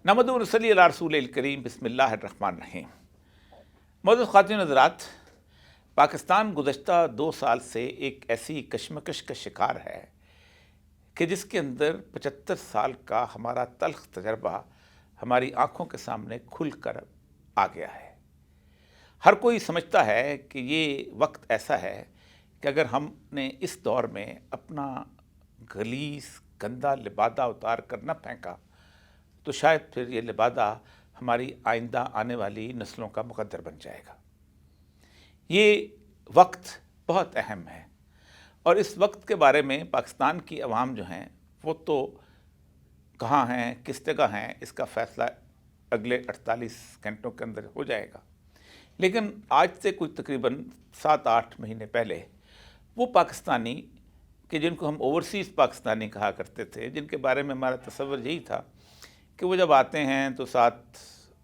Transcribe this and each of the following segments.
نحمدہ و نصلی علی رسول الکریم بسم اللہ الرحمن الرحیم۔ معزز خواتین حضرات، پاکستان گزشتہ 2 سال سے ایک ایسی کشمکش کا شکار ہے کہ جس کے اندر 75 سال کا ہمارا تلخ تجربہ ہماری آنکھوں کے سامنے کھل کر آ گیا ہے۔ ہر کوئی سمجھتا ہے کہ یہ وقت ایسا ہے کہ اگر ہم نے اس دور میں اپنا غلیظ گندا لبادہ اتار کر نہ پھینکا تو شاید پھر یہ لبادہ ہماری آئندہ آنے والی نسلوں کا مقدر بن جائے گا۔ یہ وقت بہت اہم ہے اور اس وقت کے بارے میں پاکستان کی عوام جو ہیں وہ تو کہاں ہیں، کس جگہ ہیں، اس کا فیصلہ اگلے 48 گھنٹوں کے اندر ہو جائے گا۔ لیکن آج سے کوئی تقریباً 7-8 مہینے پہلے وہ پاکستانی کہ جن کو ہم اوورسیز پاکستانی کہا کرتے تھے، جن کے بارے میں ہمارا تصور یہی تھا کہ وہ جب آتے ہیں تو ساتھ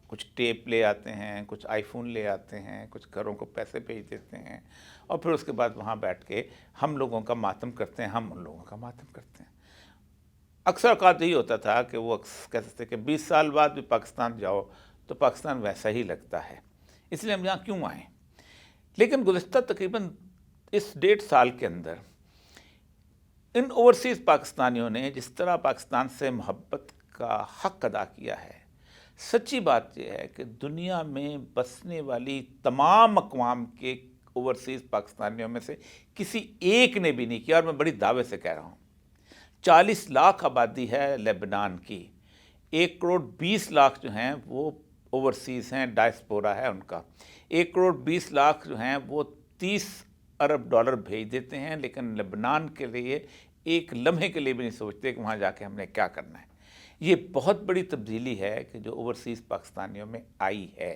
کچھ ٹیپ لے آتے ہیں، کچھ آئی فون لے آتے ہیں، کچھ گھروں کو پیسے بھیج دیتے ہیں اور پھر اس کے بعد وہاں بیٹھ کے ہم لوگوں کا ماتم کرتے ہیں، ہم ان لوگوں کا ماتم کرتے ہیں۔ اکثر اوقات یہی ہوتا تھا کہ وہ کہتے تھے کہ 20 سال بعد بھی پاکستان جاؤ تو پاکستان ویسا ہی لگتا ہے، اس لیے ہم یہاں کیوں آئیں۔ لیکن گزشتہ تقریباً اس 1.5 سال کے اندر ان اوورسیز پاکستانیوں نے جس طرح پاکستان سے محبت کا حق ادا کیا ہے، سچی بات یہ ہے کہ دنیا میں بسنے والی تمام اقوام کے اوورسیز پاکستانیوں میں سے کسی ایک نے بھی نہیں کیا، اور میں بڑی دعوے سے کہہ رہا ہوں۔ 40 لاکھ آبادی ہے لیبنان کی، 1 کروڑ 20 لاکھ جو ہیں وہ اوورسیز ہیں، ڈائسپورا ہے ان کا۔ 1 کروڑ 20 لاکھ جو ہیں وہ 30 ارب ڈالر بھیج دیتے ہیں، لیکن لبنان کے لیے ایک لمحے کے لیے بھی نہیں سوچتے کہ وہاں جا کے ہم نے کیا کرنا ہے۔ یہ بہت بڑی تبدیلی ہے کہ جو اوورسیز پاکستانیوں میں آئی ہے۔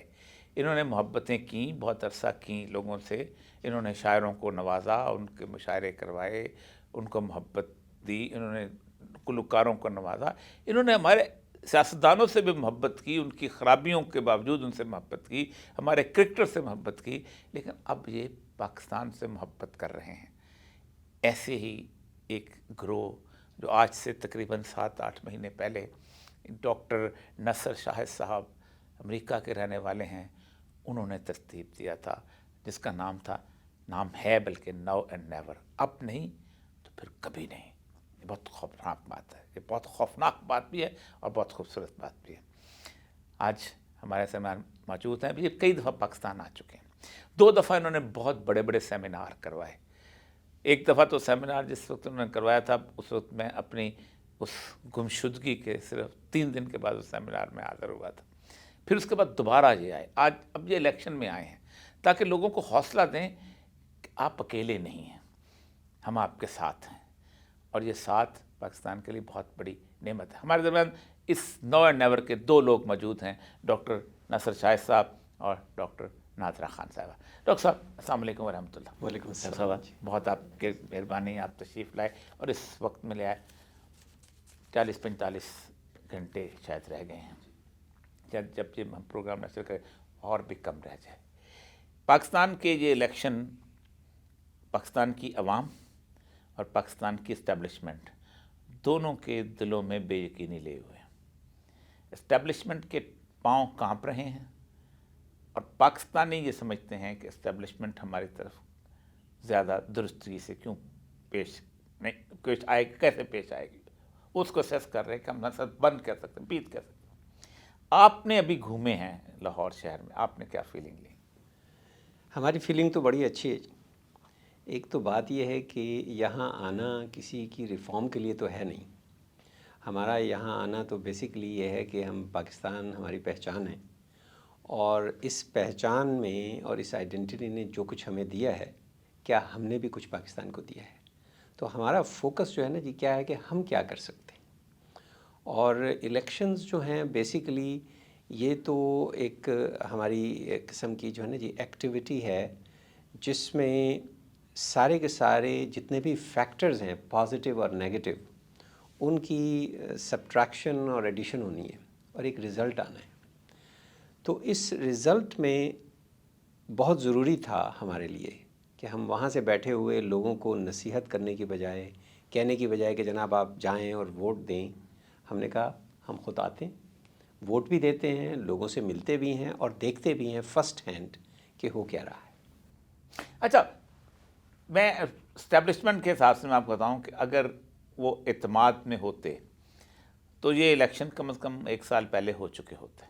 انہوں نے محبتیں کیں، بہت عرصہ کیں لوگوں سے، انہوں نے شاعروں کو نوازا، ان کے مشاعرے کروائے، ان کو محبت دی، انہوں نے گلوکاروں کو نوازا، انہوں نے ہمارے سیاستدانوں سے بھی محبت کی، ان کی خرابیوں کے باوجود ان سے محبت کی، ہمارے کرکٹر سے محبت کی، لیکن اب یہ پاکستان سے محبت کر رہے ہیں۔ ایسے ہی ایک گروہ جو آج سے تقریباً 7-8 مہینے پہلے ڈاکٹر نصر شاہد صاحب امریکہ کے رہنے والے ہیں، انہوں نے ترتیب دیا تھا، جس کا نام ہے بلکہ نو اینڈ نیور، اب نہیں تو پھر کبھی نہیں۔ یہ بہت خوفناک بات ہے، یہ بہت خوفناک بات بھی ہے اور بہت خوبصورت بات بھی ہے۔ آج ہمارے سیمینار موجود ہیں، یہ کئی دفعہ پاکستان آ چکے ہیں، 2 دفعہ انہوں نے بہت بڑے بڑے سیمینار کروائے۔ ایک دفعہ تو سیمینار جس وقت انہوں نے کروایا تھا، اس وقت میں اپنی اس گمشدگی کے صرف 3 دن کے بعد اس سیمینار میں حاضر ہوا تھا۔ پھر اس کے بعد دوبارہ یہ آئے، اب یہ الیکشن میں آئے ہیں تاکہ لوگوں کو حوصلہ دیں کہ آپ اکیلے نہیں ہیں، ہم آپ کے ساتھ ہیں، اور یہ ساتھ پاکستان کے لیے بہت بڑی نعمت ہے۔ ہمارے درمیان اس نو اینڈ نیور کے 2 لوگ موجود ہیں، ڈاکٹر نصر شاہد صاحب اور ڈاکٹر ناظرہ خان صاحبہ۔ ڈاکٹر صاحب السلام علیکم ورحمۃ اللہ۔ وعلیکم السلام۔ بہت آپ کی مہربانی، آپ تشریف لائے اور اس وقت میں لے آئے۔ 40-45 گھنٹے شاید رہ گئے ہیں، جب یہ ہم پروگرام نشر کریں اور بھی کم رہ جائے۔ پاکستان کے یہ الیکشن پاکستان کی عوام اور پاکستان کی اسٹیبلشمنٹ دونوں کے دلوں میں بے یقینی لے ہوئے ہیں۔ اسٹیبلشمنٹ کے پاؤں کانپ رہے ہیں اور پاکستانی یہ سمجھتے ہیں کہ اسٹیبلشمنٹ ہماری طرف زیادہ درستگی سے کیوں پیش آئے گی، کیسے پیش آئے گی، اس کو سیس کر رہے ہیں کہ ہم نہ بند کر سکتے ہیں، بیت کر سکتے ہیں۔ آپ نے ابھی گھومے ہیں لاہور شہر میں، آپ نے کیا فیلنگ لی؟ ہماری فیلنگ تو بڑی اچھی ہے جی۔ ایک تو بات یہ ہے کہ یہاں آنا کسی کی ریفارم کے لیے تو ہے نہیں، ہمارا یہاں آنا تو بیسیکلی یہ ہے کہ ہم پاکستان ہماری پہچان ہے، اور اس پہچان میں اور اس آئیڈینٹی نے جو کچھ ہمیں دیا ہے، کیا ہم نے بھی کچھ پاکستان کو دیا ہے؟ تو ہمارا فوکس جو ہے نا جی کیا ہے کہ ہم کیا کر سکتے ہیں۔ اور الیکشنز جو ہیں بیسیکلی یہ تو ایک ہماری ایک قسم کی جو ہے نا جی ایکٹیویٹی ہے، جس میں سارے کے سارے جتنے بھی فیکٹرز ہیں پازیٹیو اور نیگیٹو، ان کی سبٹریکشن اور ایڈیشن ہونی ہے اور ایک رزلٹ آنا ہے۔ تو اس رزلٹ میں بہت ضروری تھا ہمارے لیے کہ ہم وہاں سے بیٹھے ہوئے لوگوں کو نصیحت کرنے کی بجائے، کہنے کی بجائے کہ جناب آپ جائیں اور ووٹ دیں، ہم نے کہا ہم خود آتے ہیں ووٹ بھی دیتے ہیں, لوگوں سے ملتے بھی ہیں اور دیکھتے بھی ہیں فرسٹ ہینڈ کہ ہو کیا رہا ہے. اچھا, میں اسٹیبلشمنٹ کے حساب سے میں آپ کو بتاؤں کہ اگر وہ اعتماد میں ہوتے تو یہ الیکشن کم از کم 1 سال پہلے ہو چکے ہوتے.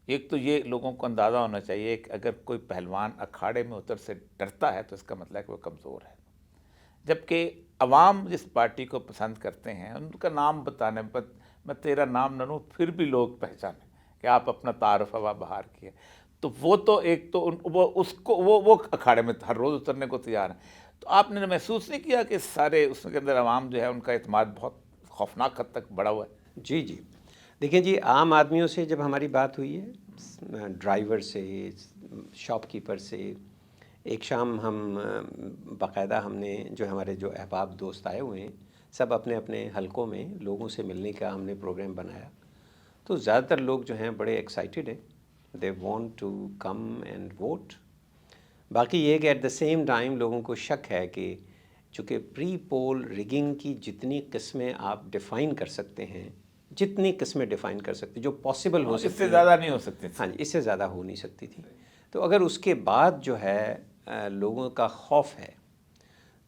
ایک تو یہ لوگوں کو اندازہ ہونا چاہیے کہ اگر کوئی پہلوان اکھاڑے میں اتر سے ڈرتا ہے تو اس کا مطلب ہے کہ وہ کمزور ہے, جبکہ عوام جس پارٹی کو پسند کرتے ہیں ان کا نام بتانے پر میں تیرا نام نہ لوں پھر بھی لوگ پہچانیں کہ آپ اپنا تعارف ہوا بہار کیے, تو وہ تو ایک تو وہ اس کو وہ اکھاڑے میں ہر روز اترنے کو تیار ہیں. تو آپ نے محسوس نہیں کیا کہ سارے اس کے اندر عوام جو ہے ان کا اعتماد بہت خوفناک حد تک بڑا ہوا ہے؟ جی جی, دیکھیں جی, عام آدمیوں سے جب ہماری بات ہوئی ہے, ڈرائیور سے, شاپ کیپر سے, ایک شام ہم باقاعدہ ہم نے جو ہمارے جو احباب دوست آئے ہوئے ہیں سب اپنے اپنے حلقوں میں لوگوں سے ملنے کا ہم نے پروگرام بنایا, تو زیادہ تر لوگ جو ہیں بڑے ایکسائٹیڈ ہیں, they want to come and vote. باقی یہ کہ ایٹ دا سیم ٹائم لوگوں کو شک ہے کہ چونکہ پری پول ریگنگ کی جتنی قسمیں آپ ڈیفائن کر سکتے ہیں, جتنی قسمیں ڈیفائن کر سکتے جو پاسبل ہو اس سکتی سے ہیں, زیادہ نہیں ہو سکتی. ہاں جی, اس سے زیادہ ہو نہیں سکتی تھی. تو اگر اس کے بعد جو ہے لوگوں کا خوف ہے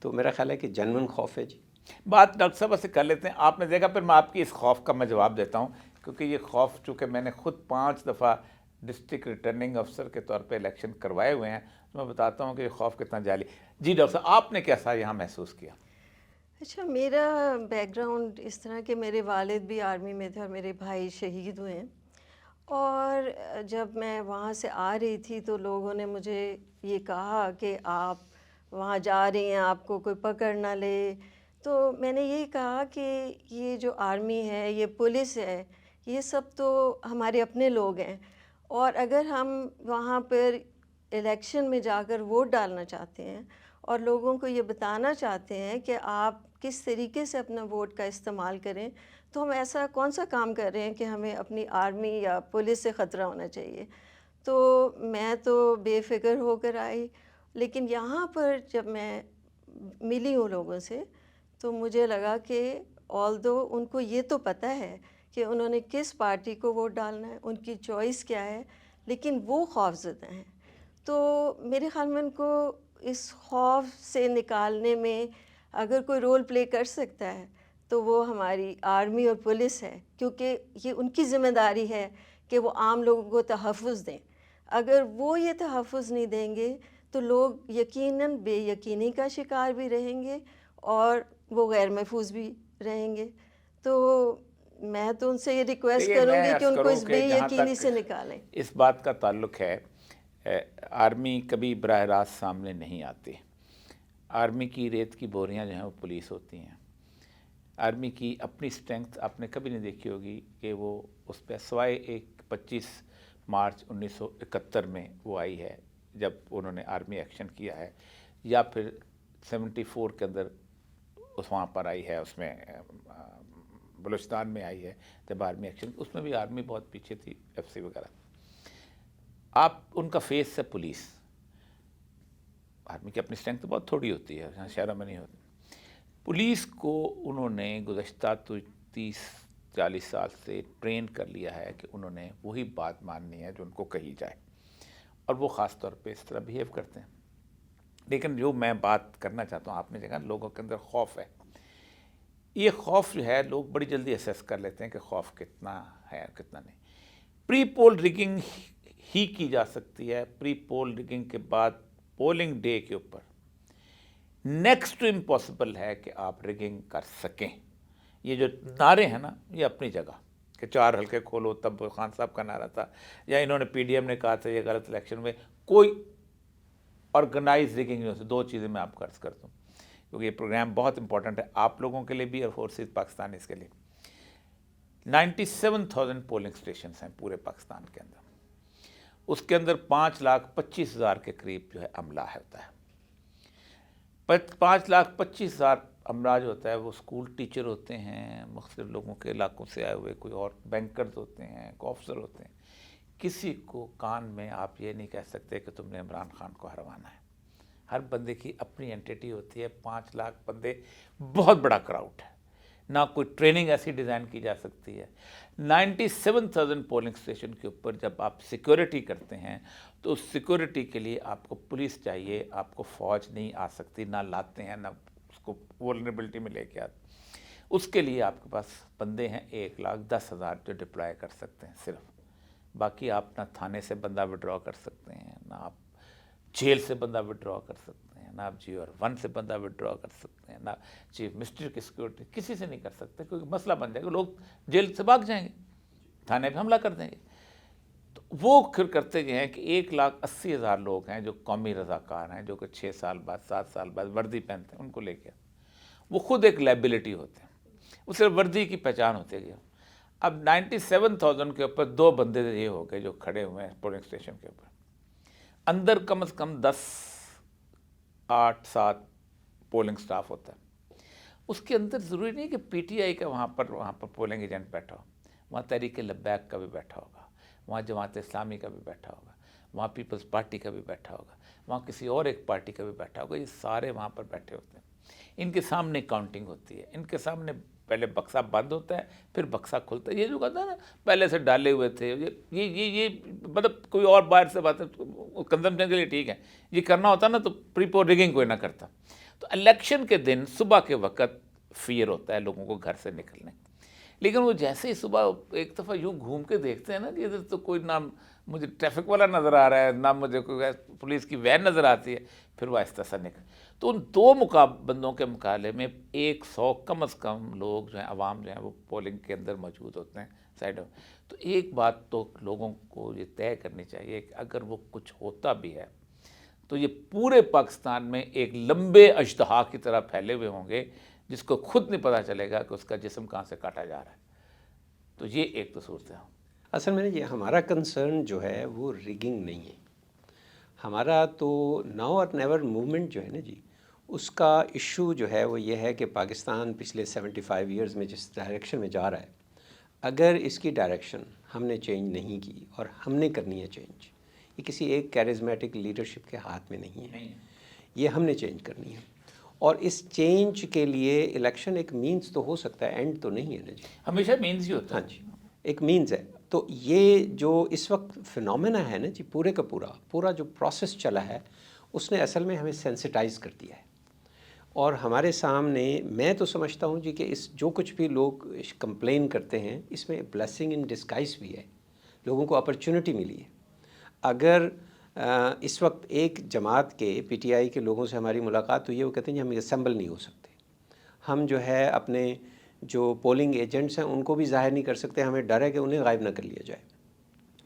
تو میرا خیال ہے کہ جنون خوف ہے. جی بات ڈاکٹر صاحب سے کر لیتے ہیں. آپ نے دیکھا, پھر میں آپ کی اس خوف کا میں جواب دیتا ہوں, کیونکہ یہ خوف چونکہ میں نے خود 5 دفعہ ڈسٹرکٹ ریٹرننگ افسر کے طور پہ الیکشن کروائے ہوئے ہیں, تو میں بتاتا ہوں کہ یہ خوف کتنا جعلی. جی ڈاکٹر صاحب, آپ نے کیسا یہاں محسوس کیا؟ اچھا, میرا بیک گراؤنڈ اس طرح کہ میرے والد بھی آرمی میں تھے اور میرے بھائی شہید ہوئے ہیں, اور جب میں وہاں سے آ رہی تھی تو لوگوں نے مجھے یہ کہا کہ آپ وہاں جا رہی ہیں, آپ کو کوئی پکڑ نہ لے. تو میں نے یہی کہا کہ یہ جو آرمی ہے, یہ پولیس ہے, یہ سب تو ہمارے اپنے لوگ ہیں, اور اگر ہم وہاں پر الیکشن میں جا کر ووٹ ڈالنا چاہتے ہیں اور لوگوں کو یہ بتانا چاہتے ہیں کہ آپ کس طریقے سے اپنا ووٹ کا استعمال کریں, تو ہم ایسا کون سا کام کر رہے ہیں کہ ہمیں اپنی آرمی یا پولیس سے خطرہ ہونا چاہیے. تو میں تو بے فکر ہو کر آئی, لیکن یہاں پر جب میں ملی ہوں لوگوں سے تو مجھے لگا کہ آلدو ان کو یہ تو پتہ ہے کہ انہوں نے کس پارٹی کو ووٹ ڈالنا ہے, ان کی چوائس کیا ہے, لیکن وہ خوفزدہ ہیں. تو میرے خیال میں ان کو اس خوف سے نکالنے میں اگر کوئی رول پلے کر سکتا ہے تو وہ ہماری آرمی اور پولیس ہے, کیونکہ یہ ان کی ذمہ داری ہے کہ وہ عام لوگوں کو تحفظ دیں. اگر وہ یہ تحفظ نہیں دیں گے تو لوگ یقیناً بے یقینی کا شکار بھی رہیں گے اور وہ غیر محفوظ بھی رہیں گے. تو میں تو ان سے یہ ریکویسٹ دیکھیے, کروں میں گی کہ عرض ان کو کروں اس کہ بے جہاں یقینی تک سے نکالیں. اس بات کا تعلق ہے, آرمی کبھی براہ راست سامنے نہیں آتی. آرمی کی ریت کی بوریاں جو ہیں وہ پولیس ہوتی ہیں. آرمی کی اپنی اسٹرینگتھ آپ نے کبھی نہیں دیکھی ہوگی کہ وہ اس پہ سوائے ایک 25 مارچ 1971 میں وہ آئی ہے جب انہوں نے آرمی ایکشن کیا ہے, یا پھر 74 کے اندر اس وہاں پر آئی ہے, اس میں بلوچستان میں آئی ہے جب آرمی ایکشن, اس میں بھی آرمی بہت پیچھے تھی, ایف سی وغیرہ. آپ ان کا فیس ہے پولیس. آرمی کی اپنی اسٹرینگتھ تو بہت تھوڑی ہوتی ہے, شہروں میں نہیں ہوتی. پولیس کو انہوں نے گزشتہ 30-40 سال سے ٹرین کر لیا ہے کہ انہوں نے وہی بات ماننی ہے جو ان کو کہی جائے, اور وہ خاص طور پہ اس طرح بیہیو کرتے ہیں. لیکن جو میں بات کرنا چاہتا ہوں, آپ نے دیکھا لوگوں کے اندر خوف ہے. یہ خوف جو ہے لوگ بڑی جلدی اسیس کر لیتے ہیں کہ خوف کتنا ہے اور کتنا نہیں. پری پول ریگنگ ہی کی جا سکتی ہے. پری پول ریگنگ کے بعد پولنگ ڈے کے اوپر نیکسٹ ٹو امپاسبل ہے کہ آپ ریگنگ کر سکیں. یہ جو نعرے ہیں نا, یہ اپنی جگہ کہ 4 حلقے کھولو, تب خان صاحب کا نعرہ تھا, یا انہوں نے پی ڈی ایم نے کہا تھا یہ غلط الیکشن میں کوئی آرگنائز ریگنگ نہیں ہو سکتی. 2 چیزیں میں آپ کو عرض کرتا ہوں کیونکہ یہ پروگرام بہت امپورٹنٹ ہے آپ لوگوں کے لیے بھی اور فورسز پاکستانیز کے لیے. 97,000 پولنگ اسٹیشنز ہیں پورے پاکستان کے اندر. اس کے اندر 5,25,000 کے قریب جو ہے عملہ ہوتا ہے. 5,25,000 عملہ جو ہوتا ہے وہ اسکول ٹیچر ہوتے ہیں, مختلف لوگوں کے علاقوں سے آئے ہوئے, کوئی اور بینکرز ہوتے ہیں, کوئی آفیسر ہوتے ہیں. کسی کو کان میں آپ یہ نہیں کہہ سکتے کہ تم نے عمران خان کو ہروانا ہے. ہر بندے کی اپنی اینٹیٹی ہوتی ہے. 5 لاکھ بندے بہت بڑا کراؤڈ ہے. نہ کوئی ٹریننگ ایسی ڈیزائن کی جا سکتی ہے. 97,000 پولنگ اسٹیشن کے اوپر جب آپ سیکورٹی کرتے ہیں تو اس سیکورٹی کے لیے آپ کو پولیس چاہیے, آپ کو فوج نہیں آ سکتی, نہ لاتے ہیں, نہ اس کو وولنریبلٹی میں لے کے آتے. اس کے لیے آپ کے پاس بندے ہیں 1,10,000 جو ڈپلائے کر سکتے ہیں صرف. باقی آپ نہ تھانے سے بندہ وڈرا کر سکتے ہیں, نہ آپ جیل سے بندہ وڈرا کر سکتے ہیں, نہ آپ GR1 سے بندہ وڈرا کر سکتے ہیں, نہ چیف منسٹر کی سیکورٹی کسی سے نہیں کر سکتے, کیونکہ مسئلہ بن جائے گا, لوگ جیل سے بھاگ جائیں گے, تھانے پہ حملہ کر دیں گے. تو وہ پھر کرتے گئے ہیں کہ 1,80,000 لوگ ہیں جو قومی رضاکار ہیں, جو کہ 6 سال بعد 7 سال بعد وردی پہنتے ہیں, ان کو لے کے وہ خود ایک لائبلٹی ہوتے ہیں. وہ صرف وردی کی پہچان ہوتے گئے. اب 97,000 کے اوپر 2 بندے یہ ہو گئے جو کھڑے ہوئے ہیں پولنگ اسٹیشن کے اوپر. اندر کم از کم 10 8 7 پولنگ سٹاف ہوتا ہے. اس کے اندر ضروری نہیں کہ PTI کا وہاں پر پولنگ ایجنٹ بیٹھا ہو, وہاں تحریک لبیک کا بھی بیٹھا ہوگا, وہاں جماعت اسلامی کا بھی بیٹھا ہوگا, وہاں پیپلز پارٹی کا بھی بیٹھا ہوگا, وہاں کسی اور ایک پارٹی کا بھی بیٹھا ہوگا. یہ سارے وہاں پر بیٹھے ہوتے ہیں. ان کے سامنے کاؤنٹنگ ہوتی ہے, ان کے سامنے پہلے بکسہ بند ہوتا ہے, پھر بکسہ کھلتا ہے. یہ جو کہتا ہے نا پہلے سے ڈالے ہوئے تھے, یہ مطلب کوئی اور باہر سے بات ہے کنزمپشن کے لیے ٹھیک ہے, یہ کرنا ہوتا نا تو پری پور ریگنگ کوئی نہ کرتا. تو الیکشن کے دن صبح کے وقت فیئر ہوتا ہے لوگوں کو گھر سے نکلنے, لیکن وہ جیسے ہی صبح ایک دفعہ یوں گھوم کے دیکھتے ہیں نا کہ ادھر تو کوئی نہ مجھے ٹریفک والا نظر آ رہا ہے, نہ مجھے کوئی پولیس کی وین نظر آتی ہے, پھر وہ آہستہ سا نکل. تو ان 2 بندوں کے مقابلے میں 100 کم از کم لوگ جو ہیں, عوام جو ہیں, وہ پولنگ کے اندر موجود ہوتے ہیں سائڈوں. تو ایک بات تو لوگوں کو یہ طے کرنی چاہیے کہ اگر وہ کچھ ہوتا بھی ہے تو یہ پورے پاکستان میں ایک لمبے اژدہا کی طرح پھیلے ہوئے ہوں گے جس کو خود نہیں پتہ چلے گا کہ اس کا جسم کہاں سے کاٹا جا رہا ہے. تو یہ ایک تو صورت ہے. اصل میں یہ ہمارا کنسرن جو ہے وہ ریگنگ نہیں ہے. ہمارا تو ناؤ اور نیور موومنٹ جو ہے نا جی, اس کا ایشو جو ہے وہ یہ ہے کہ پاکستان پچھلے 75 ایئرز میں جس ڈائریکشن میں جا رہا ہے, اگر اس کی ڈائریکشن ہم نے چینج نہیں کی, اور ہم نے کرنی ہے چینج, یہ کسی ایک کیریزمیٹک لیڈرشپ کے ہاتھ میں نہیں ہے, یہ ہم نے چینج کرنی ہے. اور اس چینج کے لیے الیکشن ایک مینز تو ہو سکتا ہے, اینڈ تو نہیں ہے نا جی. ہمیشہ مینز ہی ہوتا ہے. ہاں جی, ایک مینز ہے. تو یہ جو اس وقت فنومینا ہے نا جی, پورے کا پورا جو پروسیس چلا ہے, اس نے اصل میں ہمیں سینسٹائز کر دیا ہے. اور ہمارے سامنے میں تو سمجھتا ہوں جی کہ اس جو کچھ بھی لوگ کمپلین کرتے ہیں, اس میں بلیسنگ ان ڈسگائز بھی ہے. لوگوں کو اپرچونٹی ملی ہے. اگر اس وقت ایک جماعت کے PTI کے لوگوں سے ہماری ملاقات ہوئی ہے, وہ کہتے ہیں جی ہم اسمبل نہیں ہو سکتے, ہم جو ہے اپنے جو پولنگ ایجنٹس ہیں ان کو بھی ظاہر نہیں کر سکتے, ہمیں ڈر ہے کہ انہیں غائب نہ کر لیا جائے.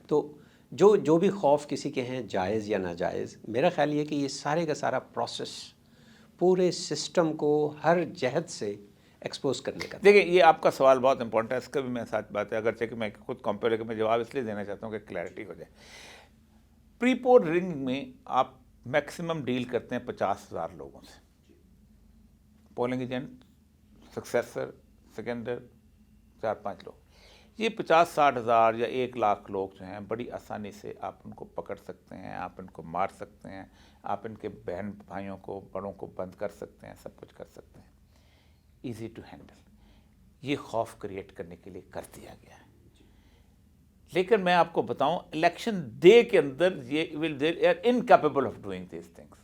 تو جو بھی خوف کسی کے ہیں, جائز یا ناجائز, میرا خیال یہ کہ یہ سارے کا سارا پروسیس پورے سسٹم کو ہر جہت سے ایکسپوز کرنے کا. دیکھیں یہ آپ کا سوال بہت امپورٹنٹ ہے, اس کا بھی میں ساتھ بات ہے, اگرچہ کہ میں خود کمپیئر میں جواب اس لیے دینا چاہتا ہوں کہ کلیئرٹی ہو جائے. پری پور رنگ میں آپ میکسیمم ڈیل کرتے ہیں 50,000 لوگوں سے, پولنگ ایجنٹ, سکسیسر, سیکنڈر, 4-5 لوگ. یہ 50-60 ہزار یا 1 لاکھ لوگ جو ہیں بڑی آسانی سے آپ ان کو پکڑ سکتے ہیں, آپ ان کو مار سکتے ہیں, آپ ان کے بہن بھائیوں کو, بڑوں کو بند کر سکتے ہیں, سب کچھ کر سکتے ہیں. Easy to handle. یہ خوف کریٹ کرنے کے لیے کر دیا گیا ہے. لیکن میں آپ کو بتاؤں الیکشن ڈے کے اندر یہ they are incapable of doing these things.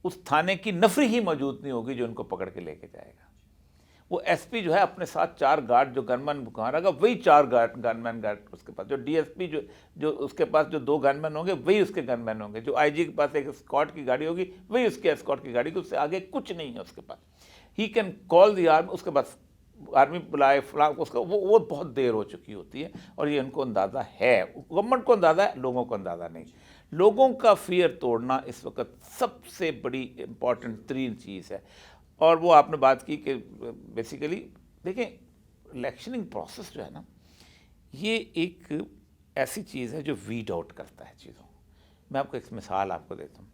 اس تھانے کی نفری ہی موجود نہیں ہوگی جو ان کو پکڑ کے لے کے جائے گا. وہ SP جو ہے اپنے ساتھ 4 گارڈ جو گن مین کہاں رہے گا, وہی 4 گن مین گارڈ اس کے پاس, جو DSP جو اس کے پاس جو 2 گن مین ہوں گے وہی اس کے گن مین ہوں گے, جو IG کے پاس ایک اسکواڈ کی گاڑی ہوگی وہی اس کے اسکواڈ کی گاڑی, اس سے آگے کچھ نہیں ہے اس کے پاس. He can call the army, اس کے پاس آرمی بلائے فلاں, اس کا وہ بہت دیر ہو چکی ہوتی ہے. اور یہ ان کو اندازہ ہے, گورنمنٹ کو اندازہ ہے, لوگوں کو اندازہ نہیں. لوگوں کا فیئر توڑنا اس وقت سب سے بڑی امپورٹنٹ ترین چیز ہے. اور وہ آپ نے بات کی کہ بیسیکلی دیکھیں الیکشننگ پروسیس جو ہے نا, یہ ایک ایسی چیز ہے جو ویڈ آؤٹ کرتا ہے چیزوں. میں آپ کو ایک مثال آپ کو دیتا ہوں.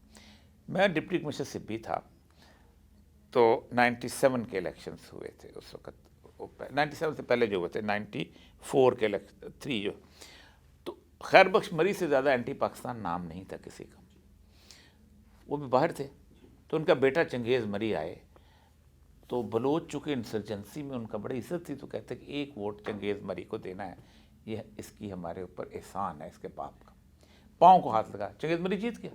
میں ڈپٹی کمشنر سپی تھا تو 97 کے الیکشنز ہوئے تھے اس وقت, 97 سے پہلے جو ہوئے تھے 94 کے 3 جو, تو خیر بخش مری سے زیادہ اینٹی پاکستان نام نہیں تھا کسی کا, وہ بھی باہر تھے. تو ان کا بیٹا چنگیز مری آئے, تو بلوچ چونکہ انسرجنسی میں ان کا بڑی عزت تھی، تو کہتے کہ ایک ووٹ چنگیز مری کو دینا ہے، یہ اس کی ہمارے اوپر احسان ہے اس کے باپ کا. پاؤں کو ہاتھ لگا، چنگیز مری جیت گیا.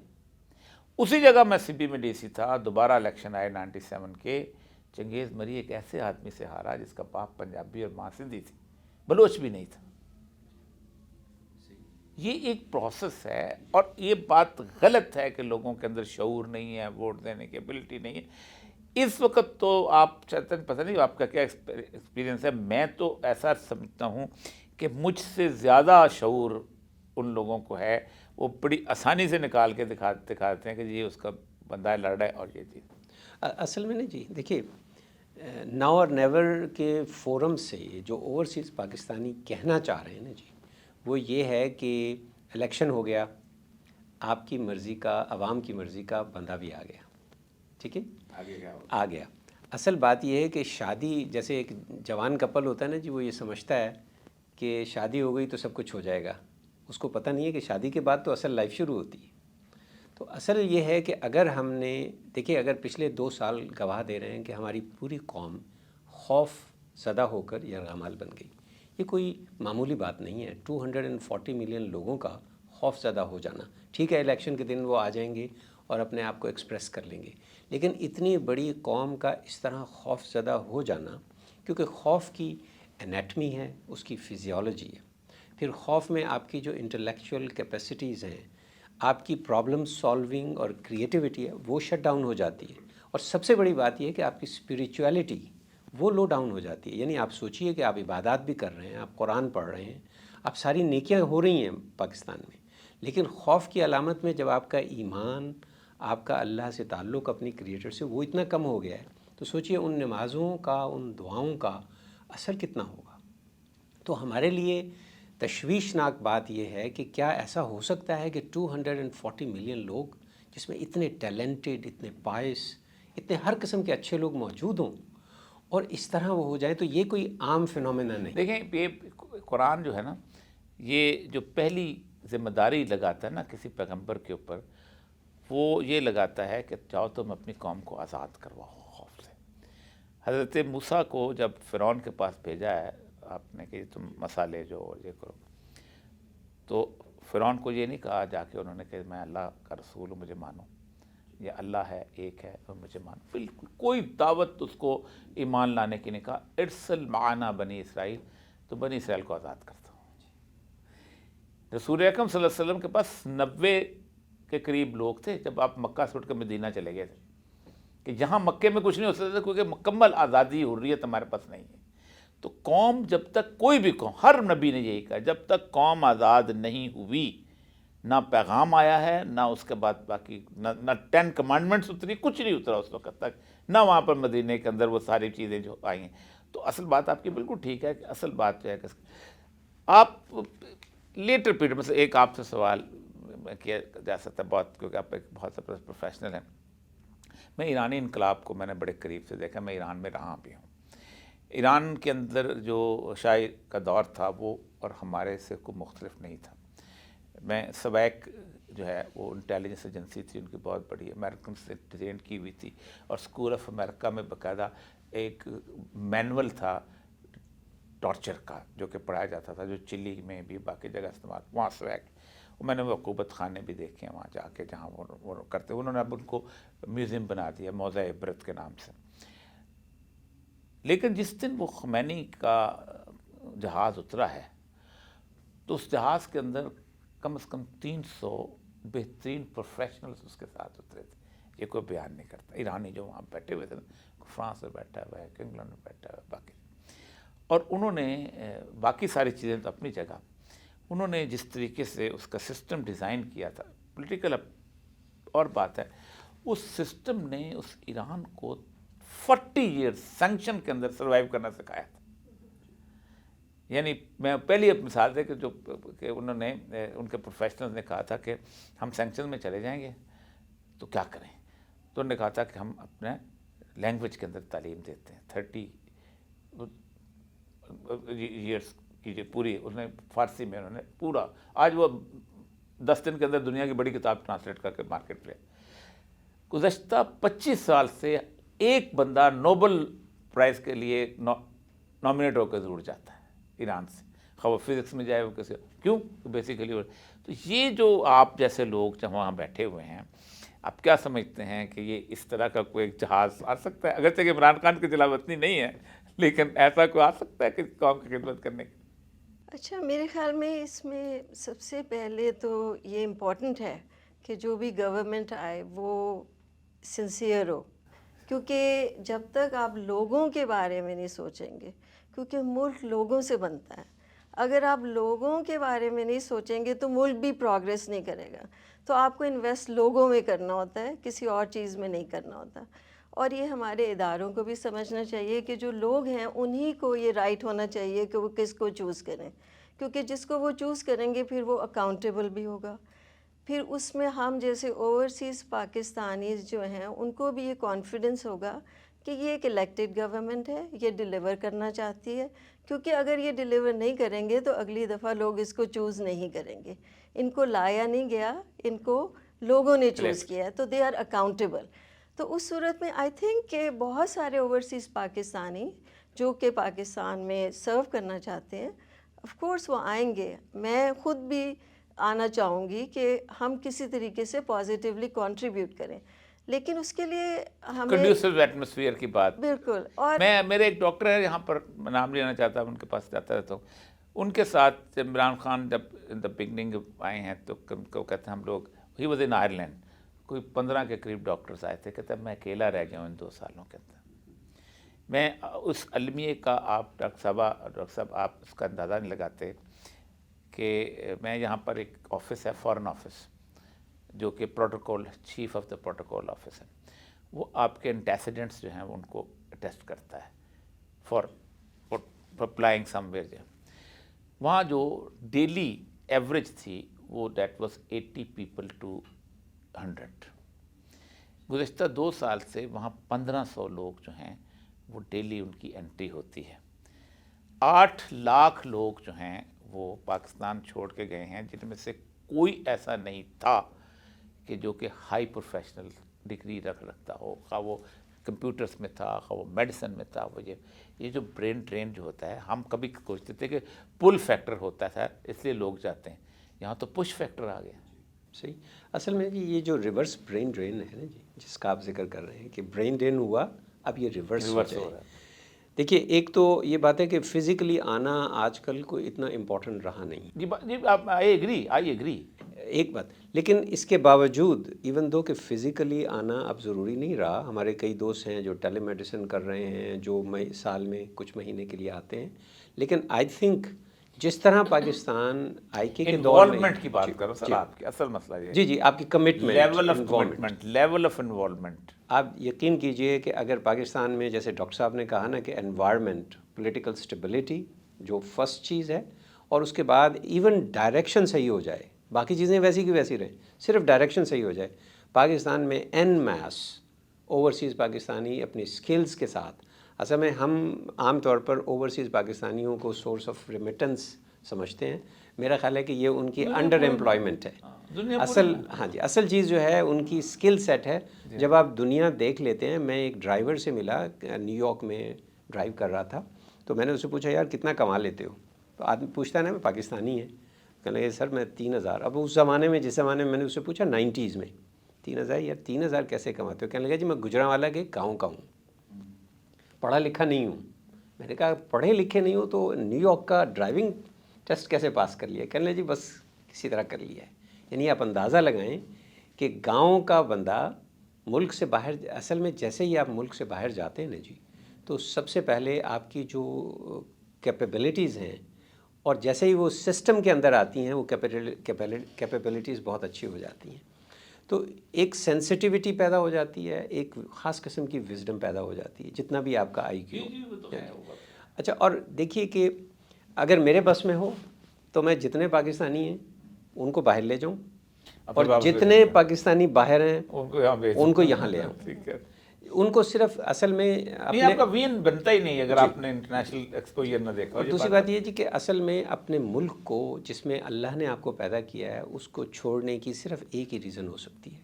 اسی جگہ میں سی بی میں ڈی سی تھا، دوبارہ الیکشن آئے 97 کے. چنگیز مری ایک ایسے آدمی سے ہارا جس کا باپ پنجابی اور ماں سندھی تھی، بلوچ بھی نہیں تھا. یہ ایک پروسیس ہے، اور یہ بات غلط ہے کہ لوگوں کے اندر شعور نہیں ہے، ووٹ دینے کی ایبلٹی نہیں ہے. اس وقت تو آپ چاہتے ہیں، پتہ نہیں آپ کا کیا ایکسپیرینس ہے، میں تو ایسا سمجھتا ہوں کہ مجھ سے زیادہ شعور ان لوگوں کو ہے. وہ بڑی آسانی سے نکال کے دکھاتے ہیں کہ جی اس کا بندہ لڑ رہا ہے اور یہ چیز. اصل میں نا جی دیکھیے، ناؤ اور نیور کے فورم سے جو اوورسیز پاکستانی کہنا چاہ رہے ہیں نا جی، وہ یہ ہے کہ الیکشن ہو گیا، آپ کی مرضی کا، عوام کی مرضی کا بندہ بھی آ گیا، ٹھیک ہے، آ گیا. اصل بات یہ ہے کہ شادی، جیسے ایک جوان کپل ہوتا ہے نا جی، وہ یہ سمجھتا ہے کہ شادی ہو گئی تو سب کچھ ہو جائے گا. اس کو پتہ نہیں ہے کہ شادی کے بعد تو اصل لائف شروع ہوتی ہے. تو اصل یہ ہے کہ اگر ہم نے دیکھیں، اگر پچھلے 2 سال گواہ دے رہے ہیں کہ ہماری پوری قوم خوف زدہ ہو کر یرغمال بن گئی. یہ کوئی معمولی بات نہیں ہے. 240 ملین لوگوں کا خوف زدہ ہو جانا. ٹھیک ہے، الیکشن کے دن وہ آ جائیں گے اور اپنے آپ کو ایکسپریس کر لیں گے، لیکن اتنی بڑی قوم کا اس طرح خوف زدہ ہو جانا، کیونکہ خوف کی انیٹمی ہے، اس کی فزیولوجی ہے. پھر خوف میں آپ کی جو انٹلیکچوئل کیپیسٹیز ہیں، آپ کی پرابلم سالونگ اور کریٹیوٹی ہے، وہ شٹ ڈاؤن ہو جاتی ہے. اور سب سے بڑی بات یہ ہے کہ آپ کی اسپریچویلٹی وہ لو ڈاؤن ہو جاتی ہے. یعنی آپ سوچئے کہ آپ عبادات بھی کر رہے ہیں، آپ قرآن پڑھ رہے ہیں، آپ ساری نیکیاں ہو رہی ہیں پاکستان میں، لیکن خوف کی علامت میں جب آپ کا ایمان، آپ کا اللہ سے تعلق اپنی کریٹر سے وہ اتنا کم ہو گیا ہے، تو سوچئے ان نمازوں کا، ان دعاؤں کا اثر کتنا ہوگا. تو ہمارے لیے تشویشناک بات یہ ہے کہ کیا ایسا ہو سکتا ہے کہ 240 ملین لوگ، جس میں اتنے ٹیلنٹڈ، اتنے پائس، اتنے ہر قسم کے اچھے لوگ موجود ہوں، اور اس طرح وہ ہو جائے، تو یہ کوئی عام فینومینا نہیں. دیکھیں، یہ قرآن جو ہے نا، یہ جو پہلی ذمہ داری لگاتا ہے نا کسی پیغمبر کے اوپر، وہ یہ لگاتا ہے کہ جاؤ تم اپنی قوم کو آزاد کرواؤ خوف سے. حضرت موسیٰ کو جب فرعون کے پاس بھیجا ہے آپ نے کہ تم مسالے جو اور یہ کرو، تو فرعون کو یہ نہیں کہا جا کے انہوں نے کہ میں اللہ کا رسول ہوں، مجھے مانو، یا اللہ ہے، ایک ہے اور مجھے مانو. بالکل کوئی دعوت اس کو ایمان لانے کی نہیں کہا. ارسل معنا بنی اسرائیل، تو بنی اسرائیل کو آزاد کرتا ہوں. رسول اکرم صلی اللہ علیہ وسلم کے پاس 90 کے قریب لوگ تھے جب آپ مکہ سے اٹھ کے مدینہ چلے گئے تھے، کہ جہاں مکے میں کچھ نہیں ہو سکتا تھا، کیونکہ مکمل آزادی، حریت ہمارے پاس نہیں ہے. تو قوم جب تک، کوئی بھی قوم، ہر نبی نے یہی کہا، جب تک قوم آزاد نہیں ہوئی، نہ پیغام آیا ہے، نہ اس کے بعد باقی نہ 10 کمانڈمنٹس اتری، کچھ نہیں اترا اس وقت تک، نہ وہاں پر مدینے کے اندر وہ ساری چیزیں جو آئی ہیں. تو اصل بات آپ کی بالکل ٹھیک ہے کہ اصل بات جو ہے کہ آپ لیٹر پیریڈ میں سے ایک آپ سے سوال کیا جا سکتا ہے بہت، کیونکہ آپ ایک بہت سے پروفیشنل ہیں. میں ایرانی انقلاب کو میں نے بڑے قریب سے دیکھا، میں ایران میں رہا بھی ہوں. ایران کے اندر جو شاہ کا دور تھا وہ اور ہمارے سے کوئی مختلف نہیں تھا. میں سویک جو ہے وہ انٹیلیجنس ایجنسی تھی ان کی بہت بڑی، امریکن سے ٹرین کی ہوئی تھی، اور اسکول آف امریکہ میں باقاعدہ ایک مینول تھا ٹارچر کا جو کہ پڑھایا جاتا تھا، جو چلی میں بھی باقی جگہ استعمال، وہاں سویک. میں نے وہ عقوبت خانے بھی دیکھے ہیں وہاں جا کے جہاں وہ کرتے. انہوں نے اب ان کو میوزیم بنا دیا موضع عبرت کے نام سے. لیکن جس دن وہ خمینی کا جہاز اترا ہے، تو اس جہاز کے اندر کم از کم 300 بہترین پروفیشنلز اس کے ساتھ اترے تھے. یہ کوئی بیان نہیں کرتا. ایرانی جو وہاں بیٹھے ہوئے تھے، فرانس میں بیٹھا ہوا ہے، انگلینڈ میں بیٹھا ہوا ہے، باقی. اور انہوں نے باقی ساری چیزیں تو اپنی جگہ، انہوں نے جس طریقے سے اس کا سسٹم ڈیزائن کیا تھا، پولیٹیکل اور بات ہے، اس سسٹم نے اس ایران کو 40 ایئرز سینکشن کے اندر سروائیو کرنا سکھایا تھا. یعنی میں پہلی مثال دے کہ انہوں نے، ان کے پروفیشنلز نے کہا تھا کہ ہم سینکشن میں چلے جائیں گے تو کیا کریں. تو انہوں نے کہا تھا کہ ہم اپنے لینگویج کے اندر تعلیم دیتے ہیں. 30 ایئرس کی جو پوری انہوں نے فارسی میں انہوں نے پورا، آج وہ 10 دن کے اندر دنیا کی بڑی کتاب ٹرانسلیٹ کر کے مارکیٹ پہ. گزشتہ 25 سال سے ایک بندہ نوبل پرائز کے لیے نامنیٹ ہو کے ضرور جاتا ہے ایران سے، خواہ وہ فزکس میں جائے وہ کسی، کیوں؟ بیسیکلی تو یہ جو آپ جیسے لوگ جب وہاں بیٹھے ہوئے ہیں، آپ کیا سمجھتے ہیں کہ یہ اس طرح کا کوئی ایک جہاز آ سکتا ہے؟ اگرچہ کہ عمران خان کی جلاوطنی نہیں ہے، لیکن ایسا کوئی آ سکتا ہے کہ قوم کی خدمت کرنے کے؟ اچھا، میرے خیال میں اس میں سب سے پہلے تو یہ امپورٹنٹ ہے کہ جو بھی گورنمنٹ آئے وہ سنسیئر ہو، کیونکہ جب تک آپ لوگوں کے بارے میں نہیں سوچیں گے، کیونکہ ملک لوگوں سے بنتا ہے، اگر آپ لوگوں کے بارے میں نہیں سوچیں گے تو ملک بھی پروگریس نہیں کرے گا. تو آپ کو انویسٹ لوگوں میں کرنا ہوتا ہے، کسی اور چیز میں نہیں کرنا ہوتا. اور یہ ہمارے اداروں کو بھی سمجھنا چاہیے کہ جو لوگ ہیں انہی کو یہ رائٹ ہونا چاہیے کہ وہ کس کو چوز کریں، کیونکہ جس کو وہ چوز کریں گے پھر وہ اکاؤنٹیبل بھی ہوگا. پھر اس میں ہم جیسے اوورسیز پاکستانیز جو ہیں ان کو بھی یہ کانفیڈنس ہوگا کہ یہ ایک الیکٹڈ گورنمنٹ ہے، یہ ڈیلیور کرنا چاہتی ہے، کیونکہ اگر یہ ڈیلیور نہیں کریں گے تو اگلی دفعہ لوگ اس کو چوز نہیں کریں گے. ان کو لایا نہیں گیا، ان کو لوگوں نے چوز کیا ہے، تو دے آر اکاؤنٹیبل. تو اس صورت میں آئی تھنک کہ بہت سارے اوورسیز پاکستانی جو کہ پاکستان میں سرو کرنا چاہتے ہیں، آف کورس وہ آئیں گے. میں خود بھی آنا چاہوں گی کہ ہم کسی طریقے سے پازیٹیولی کنٹریبیوٹ کریں، لیکن اس کے لیے ہمیں کنڈیوسو ایٹماسفیئر کی بات. بالکل. اور میرے ایک ڈاکٹر ہے یہاں پر، میں نام لینا چاہتا ہوں، ان کے پاس جاتا رہتا ہوں. ان کے ساتھ جب عمران خان جب ان دا بگننگ آئے ہیں تو کہتے ہیں ہم لوگ، ہی واز ان آئرلینڈ، کوئی 15 کے قریب ڈاکٹرز آئے تھے. کہتے ہیں میں اکیلا رہ گیا ہوں ان 2 سالوں کے اندر. میں اس المیے کا آپ ڈاکٹر صاحب آپ اس کا اندازہ نہیں لگاتے کہ میں یہاں پر ایک آفس ہے، فارن آفس، جو کہ protocol chief of the protocol office ہے. وہ آپ کے انٹیسیڈنٹس جو ہیں وہ ان کو اٹیسٹ کرتا ہے فار اپلائنگ سم ویئر. وہاں جو ڈیلی ایوریج تھی وہ دیٹ واز 80 پیپل ٹو 100. گزشتہ 2 سال سے وہاں 1500 لوگ جو ہیں وہ ڈیلی ان کی انٹری ہوتی ہے. 8 لاکھ لوگ جو ہیں وہ پاکستان چھوڑ کے گئے ہیں، جن میں سے کوئی ایسا نہیں تھا کہ جو کہ ہائی پروفیشنل ڈگری رکھتا ہو، خواہ وہ کمپیوٹرز میں تھا، خواہ وہ میڈیسن میں تھا. وہ یہ جو برین ڈرین جو ہوتا ہے، ہم کبھی سوچتے تھے کہ پل فیکٹر ہوتا تھا اس لیے لوگ جاتے ہیں، یہاں تو پش فیکٹر آ گیا. صحیح. اصل میں جی یہ جو ریورس برین ڈرین ہے نا جی، جس کا آپ ذکر کر رہے ہیں کہ برین ڈرین ہوا، اب یہ ریورس ہو رہا ہے. دیکھیے، ایک تو یہ بات ہے کہ فزیکلی آنا آج کل کو اتنا امپورٹنٹ رہا نہیں. جی آئی ایگری. ایک بات، لیکن اس کے باوجود ایون دو کہ فزیکلی آنا اب ضروری نہیں رہا. ہمارے کئی دوست ہیں جو ٹیلی میڈیسن کر رہے ہیں، جو سال میں کچھ مہینے کے لیے آتے ہیں. لیکن آئی تھنک جس طرح پاکستان آئی کے دور میں انوالومنٹ کی بات کرو سر، آپ کی اصل مسئلہ یہ جی آپ کی کمٹمنٹ، لیول آف انوالومنٹ. آپ یقین کیجئے کہ اگر پاکستان میں جیسے ڈاکٹر صاحب نے کہا نا کہ انوائرمنٹ، پولیٹیکل سٹیبلٹی جو فرسٹ چیز ہے، اور اس کے بعد ایون ڈائریکشن صحیح ہو جائے، باقی چیزیں ویسی کی ویسی رہیں، صرف ڈائریکشن صحیح ہو جائے. پاکستان میں این میس اوورسیز پاکستانی اپنی سکلز کے ساتھ، اصل میں ہم عام طور پر اوورسیز پاکستانیوں کو سورس آف ریمیٹنس سمجھتے ہیں. میرا خیال ہے کہ یہ ان کی انڈر ایمپلائمنٹ ہے. اصل چیز جو ہے ان کی سکل سیٹ ہے. جب آپ دنیا دیکھ لیتے ہیں، میں ایک ڈرائیور سے ملا نیو یارک میں، ڈرائیو کر رہا تھا، تو میں نے اس سے پوچھا یار کتنا کما لیتے ہو؟ تو آدمی پوچھتا ہے نا میں پاکستانی ہے، کہنے لگے سر میں 3000. اب اس زمانے میں، جس زمانے میں نے اس سے پوچھا 90s میں 3000، یار 3000 کیسے کماتے ہو؟ کہنے لگا جی میں گجرانوالا کے گاؤں کا ہوں، پڑھا لکھا نہیں ہوں. میں نے کہا پڑھے لکھے نہیں ہو تو نیو یارک کا ڈرائیونگ ٹیسٹ کیسے پاس کر لیا؟ کہنے لگے جی بس کسی طرح کر لیا ہے. یعنی آپ اندازہ لگائیں کہ گاؤں کا بندہ ملک سے باہر، اصل میں جیسے ہی آپ ملک سے باہر جاتے ہیں نا جی، تو سب سے پہلے آپ کی جو کیپیبلٹیز ہیں، اور جیسے ہی وہ سسٹم کے اندر آتی ہیں، وہ کیپیبلٹیز بہت اچھی ہو جاتی ہیں. تو ایک سینسٹیوٹی پیدا ہو جاتی ہے، ایک خاص قسم کی وزڈم پیدا ہو جاتی ہے، جتنا بھی آپ کا آئی کیو. اچھا، اور دیکھیے کہ اگر میرے بس میں ہو تو میں جتنے پاکستانی ہیں ان کو باہر لے جاؤں، اور جتنے پاکستانی باہر ہیں ان کو یہاں لے آؤں. ان کو صرف اصل میں آپ کا وین بنتا ہی نہیں اگر آپ نے انٹرنیشنل ایکسپوجر نہ دیکھا. اور دوسری بات یہ جی کہ اصل میں اپنے ملک کو جس میں اللہ نے آپ کو پیدا کیا ہے، اس کو چھوڑنے کی صرف ایک ہی ریزن ہو سکتی ہے،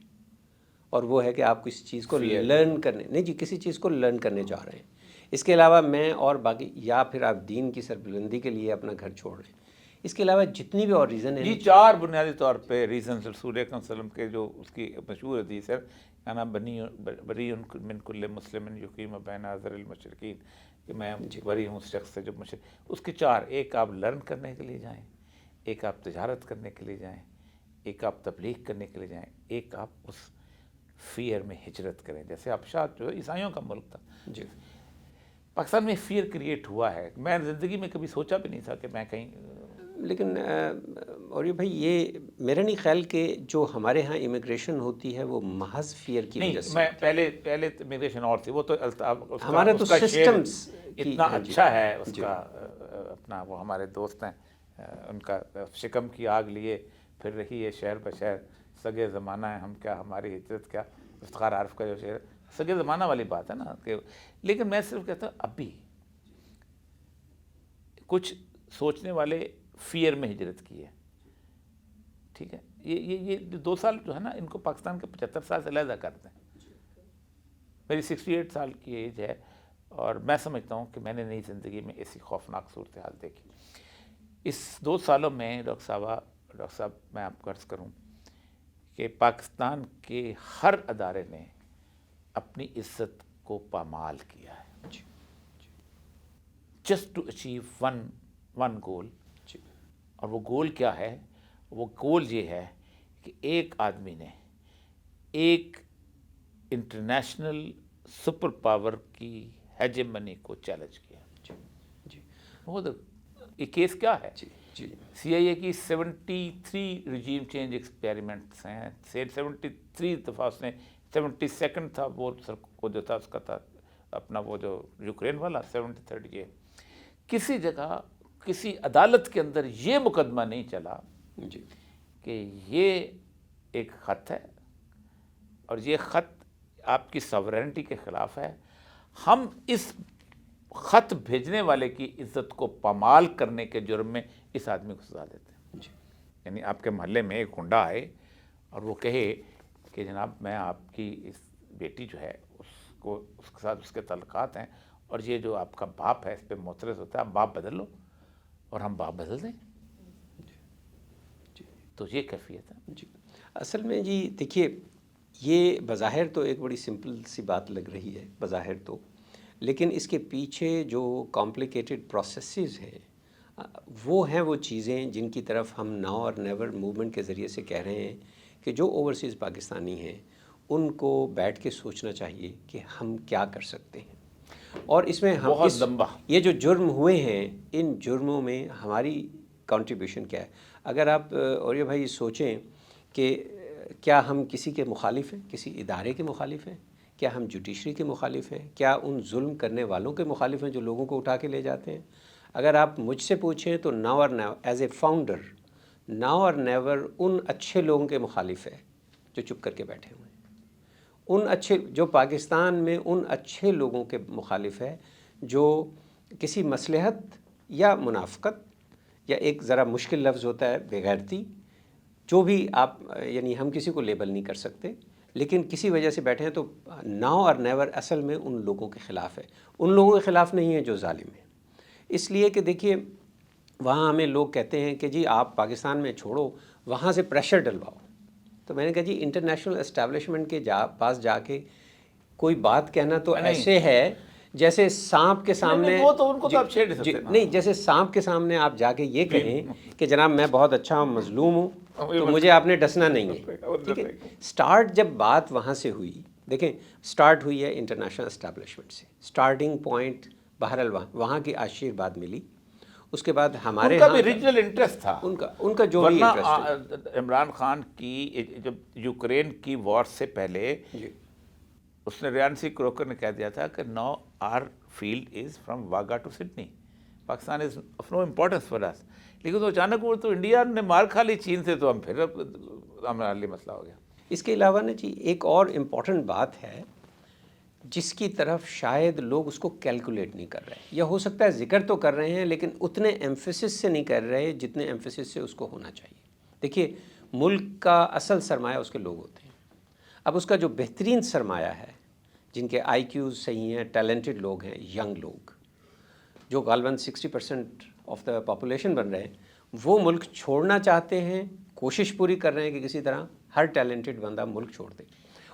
اور وہ ہے کہ آپ کسی چیز کو لرن کرنے نہیں جی کسی چیز کو لرن کرنے جا رہے ہیں. اس کے علاوہ میں اور باقی یا پھر آپ دین کی سربلندی کے لیے اپنا گھر چھوڑ رہے ہیں. اس کے علاوہ جتنی بھی اور ریزن ہیں یہ 4 بنیادی طور پہ ریزنز رسول اکرم صلی اللہ علیہ وسلم کے جو اس کی مشہور حدیث ہے انا بری من کل مسلم یقیم بین اظہر المشرکین کہ میں بری ہوں اس شخص سے جو مشرک. اس کے 4: ایک آپ لرن کرنے کے لیے جائیں، ایک آپ تجارت کرنے کے لیے جائیں، ایک آپ تبلیغ کرنے کے لیے جائیں، ایک آپ اس فیئر میں ہجرت کریں. جیسے ابشاد جو عیسائیوں کا ملک تھا، جی پاکستان میں فیئر کریٹ ہوا ہے. میں زندگی میں کبھی سوچا بھی نہیں تھا کہ میں کہیں، لیکن اور یہ بھائی یہ میرا نہیں خیال کہ جو ہمارے ہاں امیگریشن ہوتی ہے وہ محض فیئر کی وجہ نہیں، سے. میں پہلے امیگریشن اور تھی، وہ تو ہمارا تو سسٹمز اتنا اچھا ہے اس کا اپنا. وہ ہمارے دوست ہیں، ان کا شکم کی آگ لیے پھر رہی ہے شہر بشہر، سگے زمانہ ہے ہم کیا ہماری ہجرت کیا. افتخار عارف کا جو شعر، سگے زمانہ والی بات ہے نا کہ. لیکن میں صرف کہتا ہوں اب بھی کچھ سوچنے والے فیئر میں ہجرت کی ہے. ٹھیک ہے، یہ 2 سال جو ہے نا ان کو پاکستان کے 75 سال سے علیحدہ کرتے ہیں. میری 68 سال کی ایج ہے اور میں سمجھتا ہوں کہ میں نے نئی زندگی میں ایسی خوفناک صورتحال دیکھی. اس 2 سالوں میں ڈاکٹر صاحب میں آپ کو عرض کروں کہ پاکستان کے ہر ادارے نے اپنی عزت کو پامال کیا ہے. Just to achieve one goal. اور وہ گول کیا ہے؟ وہ گول یہ ہے کہ ایک آدمی نے ایک انٹرنیشنل سپر پاور کی ہیجمنی کو چیلنج کیا. وہ یہ کیس کیا ہے؟ سی آئی اے کی 73 رجیم چینج ایکسپیریمنٹس ہیں. 73 دفعہ اس نے 72nd تھا وہ جو تھا اس کا تھا اپنا وہ جو یوکرین والا 73rd. یہ کسی جگہ کسی عدالت کے اندر یہ مقدمہ نہیں چلا کہ یہ ایک خط ہے اور یہ خط آپ کی ساورینٹی کے خلاف ہے، ہم اس خط بھیجنے والے کی عزت کو پامال کرنے کے جرم میں اس آدمی کو سزا دیتے ہیں. یعنی آپ کے محلے میں ایک گنڈا آئے اور وہ کہے کہ جناب میں آپ کی اس بیٹی جو ہے اس کے ساتھ اس کے تعلقات ہیں اور یہ جو آپ کا باپ ہے اس پہ معترض ہوتا ہے، آپ باپ بدل لو اور ہم باپ بدل دیں. تو یہ کیفیت ہے. جی اصل میں جی دیکھیے یہ بظاہر تو ایک بڑی سمپل سی بات لگ رہی ہے بظاہر تو، لیکن اس کے پیچھے جو کمپلیکیٹڈ پروسیسز ہیں وہ ہیں وہ چیزیں جن کی طرف ہم ناؤ اور نیور موومنٹ کے ذریعے سے کہہ رہے ہیں کہ جو اوورسیز پاکستانی ہیں ان کو بیٹھ کے سوچنا چاہیے کہ ہم کیا کر سکتے ہیں. اور اس میں ہم بہت لمبا یہ جو جرم ہوئے ہیں ان جرموں میں ہماری کنٹریبیوشن کیا ہے. اگر آپ اور یہ بھائی سوچیں کہ کیا ہم کسی کے مخالف ہیں، کسی ادارے کے مخالف ہیں، کیا ہم جوڈیشری کے مخالف ہیں، کیا ان ظلم کرنے والوں کے مخالف ہیں جو لوگوں کو اٹھا کے لے جاتے ہیں. اگر آپ مجھ سے پوچھیں تو ناؤ اور never as a founder now اور نیور ان اچھے لوگوں کے مخالف ہے جو چپ کر کے بیٹھے ہوئے ہیں. ان اچھے جو پاکستان میں ان اچھے لوگوں کے مخالف ہے جو کسی مصلحت یا منافقت یا ایک ذرا مشکل لفظ ہوتا ہے بے غیرتی، جو بھی آپ یعنی ہم کسی کو لیبل نہیں کر سکتے، لیکن کسی وجہ سے بیٹھے ہیں تو ناؤ اور نیور اصل میں ان لوگوں کے خلاف ہے. ان لوگوں کے خلاف نہیں ہے جو ظالم ہیں. اس لیے کہ دیکھیے وہاں ہمیں لوگ کہتے ہیں کہ جی آپ پاکستان میں چھوڑو، وہاں سے پریشر ڈلواؤ. تو میں نے کہا جی انٹرنیشنل اسٹیبلشمنٹ کے پاس جا کے کوئی بات کہنا تو ایسے ہے جیسے سانپ کے سامنے، وہ تو ان کو تو آپ چھیڑ سکتے ہیں نہیں جیسے سانپ کے سامنے آپ جا کے یہ کہیں کہ جناب میں بہت اچھا ہوں، مظلوم ہوں، تو مجھے آپ نے ڈسنا نہیں ہے. ٹھیک ہے، سٹارٹ جب بات وہاں سے ہوئی، دیکھیں سٹارٹ ہوئی ہے انٹرنیشنل اسٹیبلشمنٹ سے. سٹارٹنگ پوائنٹ بہرحال وہاں کی آشیرواد ملی. اس کے بعد ہمارے ان کا بھی ریجنل انٹرسٹ تھا، ان کا جو بھی ورنہ عمران خان کی جب یوکرین کی وار سے پہلے اس نے ریان سی کروکر نے کہہ دیا تھا کہ no our field is from Wagah to Sydney, Pakistan is of no importance for us. لیکن تو اچانک وہ تو انڈیا نے مار کھا لی چین سے، تو ہم پھر ہمارے لیے مسئلہ ہو گیا. اس کے علاوہ نا جی ایک اور امپورٹنٹ بات ہے جس کی طرف شاید لوگ اس کو کیلکولیٹ نہیں کر رہے، یا ہو سکتا ہے ذکر تو کر رہے ہیں لیکن اتنے ایمفیسس سے نہیں کر رہے جتنے ایمفیسس سے اس کو ہونا چاہیے. دیکھیے ملک کا اصل سرمایہ اس کے لوگ ہوتے ہیں. اب اس کا جو بہترین سرمایہ ہے، جن کے آئی کیوز صحیح ہیں، ٹیلنٹڈ لوگ ہیں، ینگ لوگ، جو غالباً 60% آف دا پاپولیشن بن رہے ہیں، وہ ملک چھوڑنا چاہتے ہیں، کوشش پوری کر رہے ہیں کہ کسی طرح ہر ٹیلنٹڈ بندہ ملک چھوڑ دے،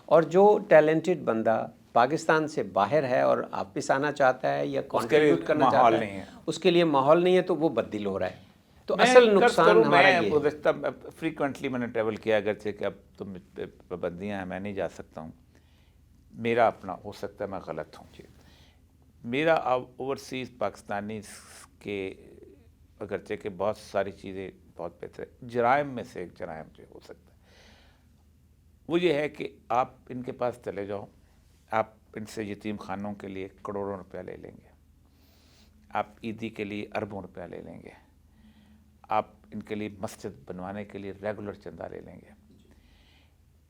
اور جو ٹیلنٹڈ بندہ پاکستان سے باہر ہے اور واپس آنا چاہتا ہے یا کنٹریبیوٹ کرنا چاہتا ہے، اس کے لیے ماحول نہیں ہے، تو وہ بدل ہو رہا ہے. تو اصل نقصان ہمارا یہ ہے. گزشتہ فریکوینٹلی میں نے ٹریول کیا، اگرچہ کہ اب تو پابندیاں ہیں، میں نہیں جا سکتا ہوں، میرا اپنا ہو سکتا ہے میں غلط ہوں. میرا اوورسیز پاکستانی کے اگرچہ کہ بہت ساری چیزیں بہت بہتر ہے، جرائم میں سے ایک جرائم جو ہو سکتا ہے وہ یہ ہے کہ آپ ان کے پاس چلے جاؤ، آپ ان سے یتیم خانوں کے لیے کروڑوں روپیہ لے لیں گے، آپ عیدی کے لیے اربوں روپیہ لے لیں گے، آپ ان کے لیے مسجد بنوانے کے لیے ریگولر چندہ لے لیں گے.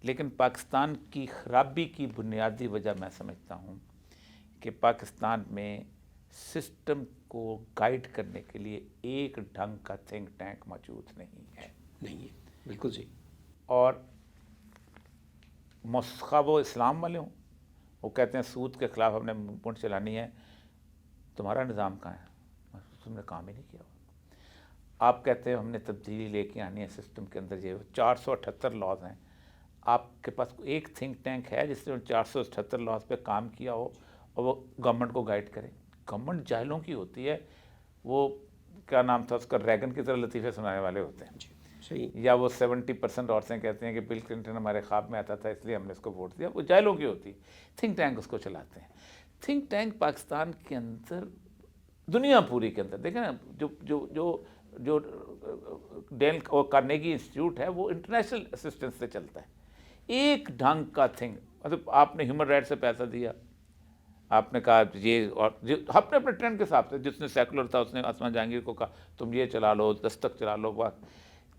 لیکن پاکستان کی خرابی کی بنیادی وجہ میں سمجھتا ہوں کہ پاکستان میں سسٹم کو گائیڈ کرنے کے لیے ایک ڈھنگ کا تھنک ٹینک موجود نہیں ہے. نہیں ہے، بالکل صحیح. اور خواہ وہ اسلام والے ہوں، وہ کہتے ہیں سود کے خلاف ہم نے موومنٹ چلانی ہے، تمہارا نظام کہاں ہے؟ تم نے کام ہی نہیں کیا. آپ کہتے ہیں ہم نے تبدیلی لے کے آنی ہے سسٹم کے اندر، یہ 478 لاز ہیں، آپ کے پاس ایک تھنک ٹینک ہے جس نے 478 لاز پہ کام کیا ہو اور وہ گورنمنٹ کو گائیڈ کرے؟ گورنمنٹ جاہلوں کی ہوتی ہے، وہ کیا نام تھا اس کا، ریگن کی طرح لطیفے سنانے والے ہوتے ہیں. صحیح. یا وہ 70% عورتیں کہتے ہیں کہ بل کلنٹن ہمارے خواب میں آتا تھا اس لیے ہم نے اس کو ووٹ دیا. وہ جاہلوں کی ہوتی ہے، تھنک ٹینک اس کو چلاتے ہیں. تھنک ٹینک پاکستان کے اندر، دنیا پوری کے اندر دیکھیں نا، جو ڈیل اور کارنیگی انسٹیٹیوٹ ہے وہ انٹرنیشنل اسسٹنس سے چلتا ہے. ایک ڈھنگ کا تھنگ، مطلب آپ نے ہیومن رائٹ سے پیسہ دیا، آپ نے کہا یہ، اور اپنے اپنے ٹرینڈ کے حساب سے، جس نے سیکولر تھا اس نے عثمان جہانگیر کو کہا تم یہ چلا لو، دستک چلا لو.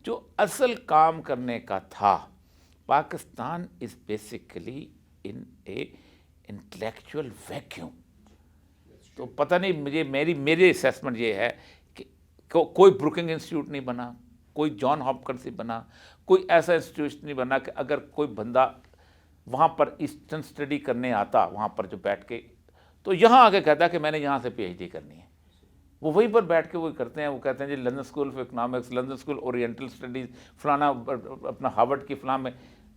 جو اصل کام کرنے کا تھا، Pakistan is basically in a intellectual vacuum. تو پتہ نہیں، میری اسیسمنٹ یہ ہے کہ کوئی بروکنگ انسٹیٹیوٹ نہیں بنا، کوئی جان ہاپکنس نہیں بنا، کوئی ایسا انسٹیٹیوشن نہیں بنا کہ اگر کوئی بندہ وہاں پر ایسٹرن اسٹڈی کرنے آتا، وہاں پر جو بیٹھ کے، تو یہاں آ کے کہتا کہ میں نے یہاں سے پی ایچ ڈی کرنی ہے. وہ وہیں پر بیٹھ کے وہ کرتے ہیں، وہ کہتے ہیں جی London School of Economics, London School Oriental Studies, فلانا اپنا ہارورڈ کی فلاں میں.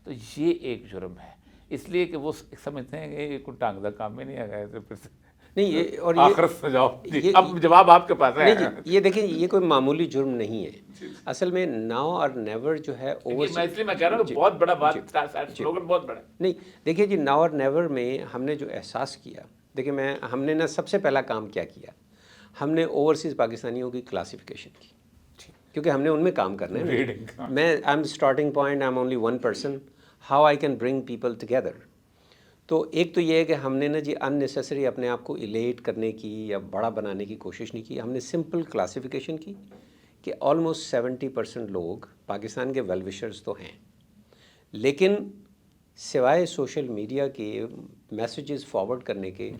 تو یہ ایک جرم ہے، اس لیے کہ وہ سمجھتے ہیں کہ یہ کوئی ٹانگ کا کام ہی نہیں ہے. پھر سے نہیں، یہ اور آخرت سے جاؤ. اب جواب آپ کے پاس ہے. یہ دیکھیں، یہ کوئی معمولی جرم نہیں ہے اصل میں. ناؤ اور نیور جو ہے میں اس لیے میں کہہ رہا ہوں بہت بڑا بات، سلوگن بہت بڑا ہے. نہیں، دیکھیے جی، ناؤ اور نیور میں ہم نے جو احساس کیا، دیکھیں ہم نے نا سب سے پہلا کام کیا کیا، ہم نے اوورسیز پاکستانیوں کی کلاسیفیکیشن کی، کیونکہ ہم نے ان میں کام کرنا ہے. میں I am starting point, I am only one person, how I can bring people together. تو ایک تو یہ ہے کہ ہم نے نا جی ان نیسیسری اپنے آپ کو ایلیٹ کرنے کی یا بڑا بنانے کی کوشش نہیں کی. ہم نے سمپل کلاسیفیکیشن کی کہ آلموسٹ 70% لوگ پاکستان کے ویل وشرز تو ہیں، لیکن سوائے سوشل میڈیا کے میسیجز فارورڈ کرنے کے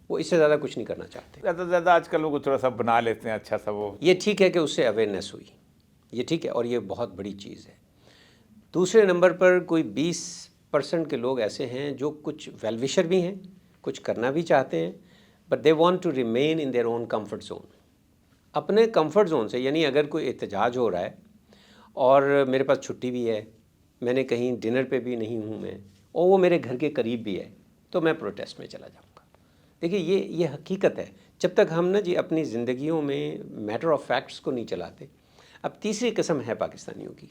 وہ اس سے زیادہ کچھ نہیں کرنا چاہتے. زیادہ سے زیادہ آج کل لوگ تھوڑا سا بنا لیتے ہیں اچھا سا. وہ یہ ٹھیک ہے کہ اس سے اویئرنیس ہوئی، یہ ٹھیک ہے، اور یہ بہت بڑی چیز ہے. دوسرے نمبر پر کوئی 20% کے لوگ ایسے ہیں جو کچھ ویل وشر بھی ہیں، کچھ کرنا بھی چاہتے ہیں، but they want to remain in their own comfort zone. اپنے کمفرٹ زون سے، یعنی اگر کوئی احتجاج ہو رہا ہے اور میرے پاس چھٹی بھی ہے، میں نے کہیں ڈنر پہ بھی نہیں ہوں میں، اور وہ میرے گھر کے قریب بھی ہے، تو میں پروٹیسٹ میں چلا جاؤں گا. دیکھیے یہ حقیقت ہے. جب تک ہم نا جی اپنی زندگیوں میں میٹر آف فیکٹس کو نہیں چلاتے. اب تیسری قسم ہے پاکستانیوں کی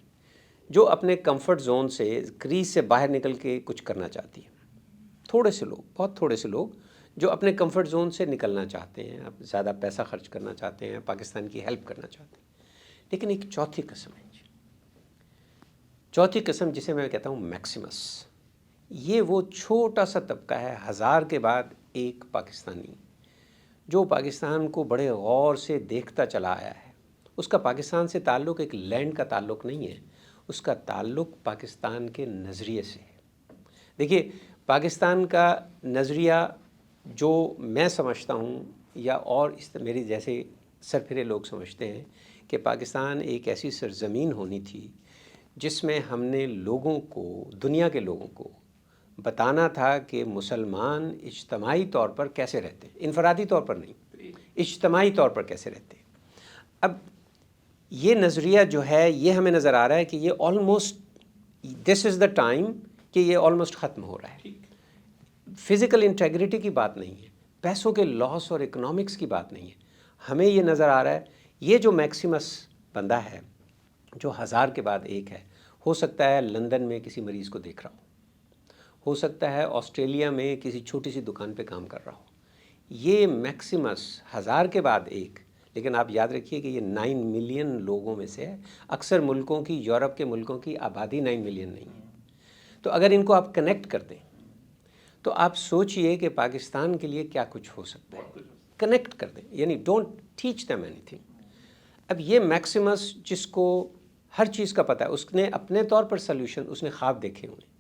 جو اپنے کمفرٹ زون سے، کریز سے باہر نکل کے کچھ کرنا چاہتی ہے. تھوڑے سے لوگ، بہت تھوڑے سے لوگ جو اپنے کمفرٹ زون سے نکلنا چاہتے ہیں، اب زیادہ پیسہ خرچ کرنا چاہتے ہیں، پاکستان کی ہیلپ کرنا چاہتے ہیں. لیکن ایک چوتھی قسم ہے جی، چوتھی قسم جسے میں کہتا ہوں میکسیمس. یہ وہ چھوٹا سا طبقہ ہے، 1000 کے بعد ایک پاکستانی، جو پاکستان کو بڑے غور سے دیکھتا چلا آیا ہے. اس کا پاکستان سے تعلق ایک لینڈ کا تعلق نہیں ہے، اس کا تعلق پاکستان کے نظریے سے ہے. دیکھیے، پاکستان کا نظریہ جو میں سمجھتا ہوں، یا اور میری جیسے سرفرے لوگ سمجھتے ہیں، کہ پاکستان ایک ایسی سرزمین ہونی تھی جس میں ہم نے لوگوں کو، دنیا کے لوگوں کو بتانا تھا کہ مسلمان اجتماعی طور پر کیسے رہتے ہیں، انفرادی طور پر نہیں، اجتماعی طور پر کیسے رہتے ہیں۔ اب یہ نظریہ جو ہے یہ ہمیں نظر آ رہا ہے کہ یہ almost this is the time کہ یہ آلموسٹ ختم ہو رہا ہے۔ فزیکل انٹیگریٹی کی بات نہیں ہے، پیسوں کے لاس اور اکنامکس کی بات نہیں ہے، ہمیں یہ نظر آ رہا ہے یہ جو میکسیمس بندہ ہے جو 1000 کے بعد ایک ہے، ہو سکتا ہے لندن میں کسی مریض کو دیکھ رہا ہو سکتا ہے آسٹریلیا میں کسی چھوٹی سی دکان پہ کام کر رہا ہو، یہ میکسیمس 1000 کے بعد ایک، لیکن آپ یاد رکھیے کہ یہ 9 ملین لوگوں میں سے ہے۔ اکثر ملکوں کی، یورپ کے ملکوں کی آبادی 9 ملین نہیں ہے، تو اگر ان کو آپ کنیکٹ کر دیں تو آپ سوچئے کہ پاکستان کے لیے کیا کچھ ہو سکتا ہے۔ کنیکٹ کر دیں، یعنی don't teach them any thing. اب یہ میکسیمس جس کو ہر چیز کا پتہ ہے، اس نے اپنے طور پر سلیوشن، اس نے خواب دیکھے ہوئے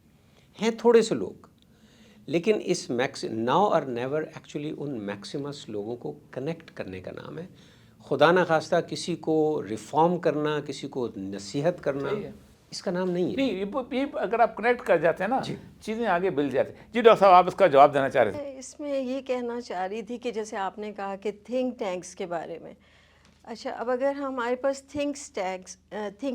ہیں تھوڑے سے لوگ، لیکن اس ناؤ اور نیور ایکچولی ان میکسیمس لوگوں کو کنیکٹ کرنے کا نام ہے۔ خدا نہ خواستہ کسی کو ریفارم کرنا، کسی کو نصیحت کرنا، اس کا نام نہیں ہے۔ نہیں، یہ اگر آپ کنیکٹ کر جاتے ہیں نا چیزیں آگے مل جاتی ہیں۔ جی ڈاکٹر صاحب، آپ اس کا جواب دینا چاہ رہے تھے؟ اس میں یہ کہنا چاہ رہی تھی کہ جیسے آپ نے کہا کہ تھنک ٹینکس کے بارے میں، اچھا اب اگر ہمارے پاس تھنک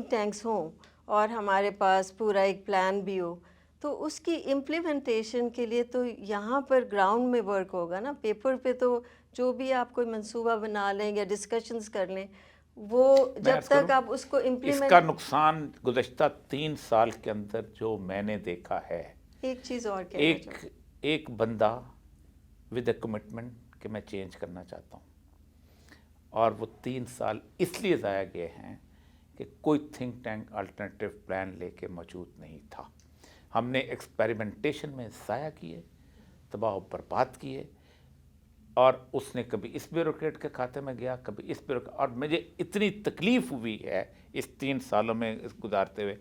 ٹینکس ہوں اور ہمارے پاس پورا ایک پلان بھی ہو، تو اس کی امپلیمنٹیشن کے لیے تو یہاں پر گراؤنڈ میں ورک ہوگا نا۔ پیپر پہ تو جو بھی آپ کوئی منصوبہ بنا لیں یا ڈسکشنز کر لیں، وہ جب تک آپ اس کو اس امپلیمنٹ، کا نقصان گزشتہ 3 سال کے اندر جو میں نے دیکھا ہے، ایک چیز اور کہنا چاہوں، ایک بندہ ود اے کمٹمنٹ کہ میں چینج کرنا چاہتا ہوں، اور وہ 3 سال اس لیے ضائع گئے ہیں کہ کوئی تھنک ٹینک الٹرنیٹیو پلان لے کے موجود نہیں تھا۔ ہم نے ایکسپیریمنٹیشن میں ضائع کیے، تباہ و برباد کیے، اور اس نے کبھی اس بیوروکریٹ کے کھاتے میں گیا، کبھی اس بیوروکریٹ، اور مجھے اتنی تکلیف ہوئی ہے اس 3 سالوں میں اس گزارتے ہوئے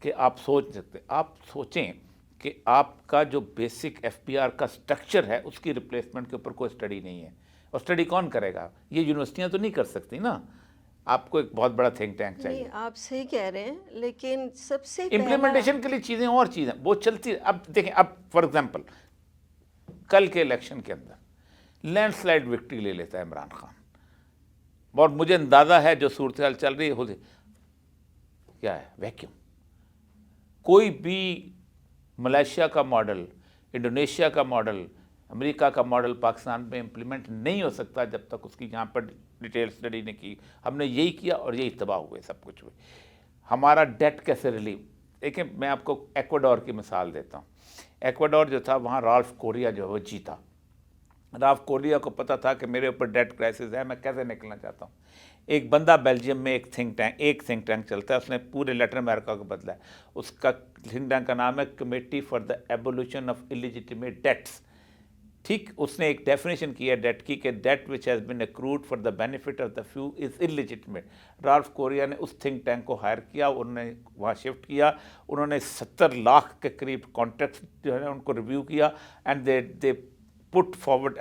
کہ آپ سوچ سکتے، آپ سوچیں کہ آپ کا جو بیسک ایف پی آر کا سٹرکچر ہے اس کی ریپلیسمنٹ کے اوپر کوئی اسٹڈی نہیں ہے، اور اسٹڈی کون کرے گا؟ یہ یونیورسٹیاں تو نہیں کر سکتی نا، آپ کو ایک بہت بڑا تھنک ٹینک چاہیے۔ نہیں آپ صحیح کہہ رہے ہیں، لیکن سب سے امپلیمنٹیشن کے لیے چیزیں اور چیزیں وہ چلتی۔ اب دیکھیں، اب فار ایگزامپل کل کے الیکشن کے اندر لینڈ سلائڈ وکٹری لے لیتا ہے عمران خان، اور مجھے اندازہ ہے جو صورتحال چل رہی ہے کیا ہے، ویکیوم۔ کوئی بھی ملائیشیا کا ماڈل، انڈونیشیا کا ماڈل، امریکہ کا ماڈل پاکستان میں امپلیمنٹ نہیں ہو سکتا جب تک اس کی یہاں پر ڈیٹیل اسٹڈی نہیں کی۔ ہم نے یہی کیا اور یہی تباہ ہوئے، سب کچھ ہوئے۔ ہمارا ڈیٹ کیسے ریلیو، دیکھیں میں آپ کو ایکواڈور کی مثال دیتا ہوں۔ ایکواڈور جو تھا، وہاں رالف کوریا جو ہے وہ جیتا۔ رالف کوریا کو پتا تھا کہ میرے اوپر ڈیٹ کرائسس ہے، میں کیسے نکلنا چاہتا ہوں۔ ایک بندہ بیلجیم میں ایک تھنک ٹینک چلتا ہے، اس نے پورے لیٹن امریکہ کو بدلا ہے۔ اس کا تھنک ٹینک کا نام ہے committee for the abolition of illegitimate debts. ٹھیک، اس نے ایک ڈیفینیشن کی ہے ڈیٹ کی کہ debt which has been accrued for the benefit of the few is illegitimate. Ralph Correa نے اس تھنک ٹینک کو ہائر کیا، انہوں نے وہاں شفٹ کیا، انہوں نے 70 لاکھ کے قریب کانٹریکٹس جو ہے ان کو ریویو کیا، and they put forward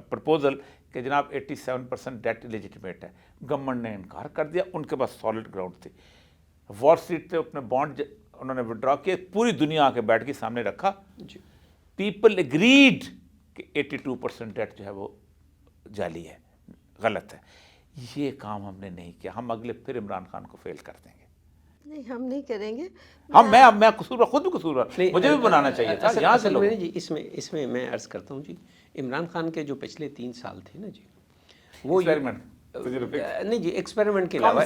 proposal کہ جناب 87% ڈیٹ لیجیٹیمیٹ ہے۔ گورنمنٹ نے انکار کر دیا، ان کے پاس سالڈ گراؤنڈ تھی۔ وال اسٹریٹ پہ اپنے بانڈ انہوں نے وڈرا کیے، پوری دنیا آ کے بیٹھ کے سامنے رکھا، پیپل اگریڈ کہ 82% ڈیٹ جو ہے وہ جعلی ہے، غلط ہے۔ یہ کام ہم نے نہیں کیا، ہم اگلے پھر عمران خان کو فیل کر دیں گے۔ نہیں ہم نہیں کریں گے۔ میں قصور، خود بھی قصور، مجھے بھی بنانا چاہیے تھا یہاں سے لوگ۔ جی اس میں میں عرض کرتا ہوں جی، عمران خان کے جو پچھلے 3 سال تھے نا جی، وہ نہیں جی ایکسپیریمنٹ کے علاوہ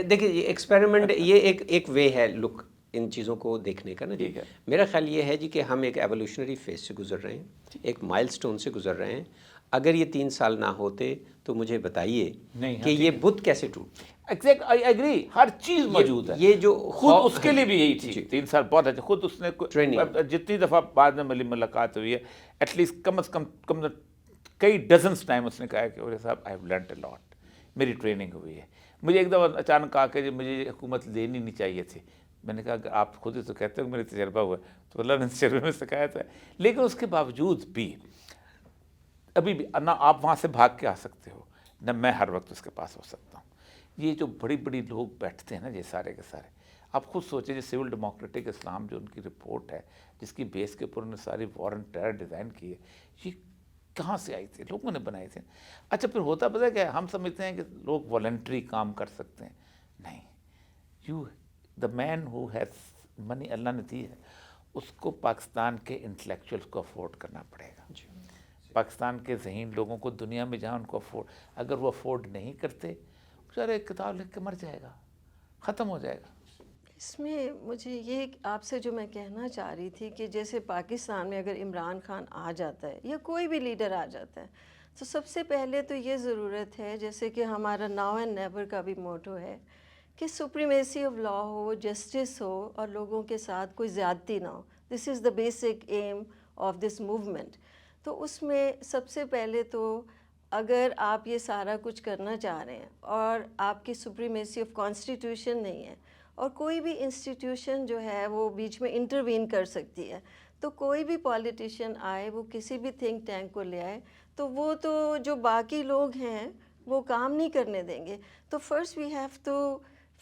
دیکھیے جی، ایکسپیریمنٹ یہ ایک وے ہے لک ان چیزوں کو دیکھنے کا نا جی۔ میرا خیال یہ ہے جی کہ ہم ایک ایولیوشنری فیز سے گزر رہے ہیں، ایک مائل سٹون سے گزر رہے ہیں۔ اگر یہ 3 سال نہ ہوتے تو مجھے بتائیے کہ یہ بت کیسے ٹوٹ۔ ایگزیکٹ، آئی ایگری، ہر چیز موجود ہے۔ یہ جو خود اس کے لیے بھی یہی تھی، 3 سال بہت اچھا، خود اس نے جتنی دفعہ بعد میں ملی ملاقات ہوئی ہے، ایٹ لیسٹ کم از کم کئی ڈزنس ٹائم اس نے کہا کہ اولیاء صاحب آئی ہیو لرنڈ اے لاٹ، میری ٹریننگ ہوئی ہے۔ مجھے ایک دفعہ اچانک کہا کہ مجھے حکومت لینی نہیں چاہیے تھی۔ میں نے کہا کہ آپ خود ہی تو کہتے ہو میرے تجربہ ہوا ہے، تو اللہ نے تجربے میں سکھایا تھا۔ لیکن اس کے باوجود بھی ابھی بھی نہ آپ وہاں سے بھاگ کے آ سکتے ہو، نہ میں ہر وقت اس کے پاس ہو سکتا ہوں۔ یہ جو بڑی بڑی لوگ بیٹھتے ہیں نا یہ سارے کے سارے، آپ خود سوچیں جو سول ڈیموکریٹک اسلام جو ان کی رپورٹ ہے جس کی بیس کے اوپر انہوں نے ساری وار اینڈ ٹیرر ڈیزائن کی ہے، یہ کہاں سے آئی تھی؟ لوگوں نے بنائی تھی۔ اچھا پھر ہوتا پتہ ہے کہ ہم سمجھتے ہیں کہ لوگ والنٹری کام کر سکتے ہیں، نہیں، دا مین ہو ہیز منی اللہ نے دی ہے، اس کو پاکستان کے انٹلیکچوئلس کو افورڈ کرنا پڑے گا، پاکستان کے ذہین لوگوں کو دنیا میں جہاں ان کو افورڈ، اگر وہ افورڈ نہیں کرتے بیچارہ ایک کتاب لکھ کے مر جائے گا، ختم ہو جائے گا۔ اس میں مجھے یہ آپ سے جو میں کہنا چاہ رہی تھی کہ جیسے پاکستان میں اگر عمران خان آ جاتا ہے یا کوئی بھی لیڈر آ جاتا ہے تو سب سے پہلے تو یہ ضرورت ہے، جیسے کہ ہمارا ناؤ اینڈ نیور کا بھی موٹو ہے، کہ سپریمیسی آف لا ہو، جسٹس ہو اور لوگوں کے ساتھ کوئی زیادتی نہ ہو۔ This is the basic aim of this movement. تو اس میں سب سے پہلے تو اگر آپ یہ سارا کچھ کرنا چاہ رہے ہیں اور آپ کی سپریمیسی آف کانسٹیٹیوشن نہیں ہے اور کوئی بھی انسٹیٹیوشن جو ہے وہ بیچ میں انٹروین کر سکتی ہے، تو کوئی بھی پولیٹیشین آئے، وہ کسی بھی تھنک ٹینک کو لے آئے تو وہ تو جو باقی لوگ ہیں وہ کام نہیں کرنے دیں گے۔ تو first we have to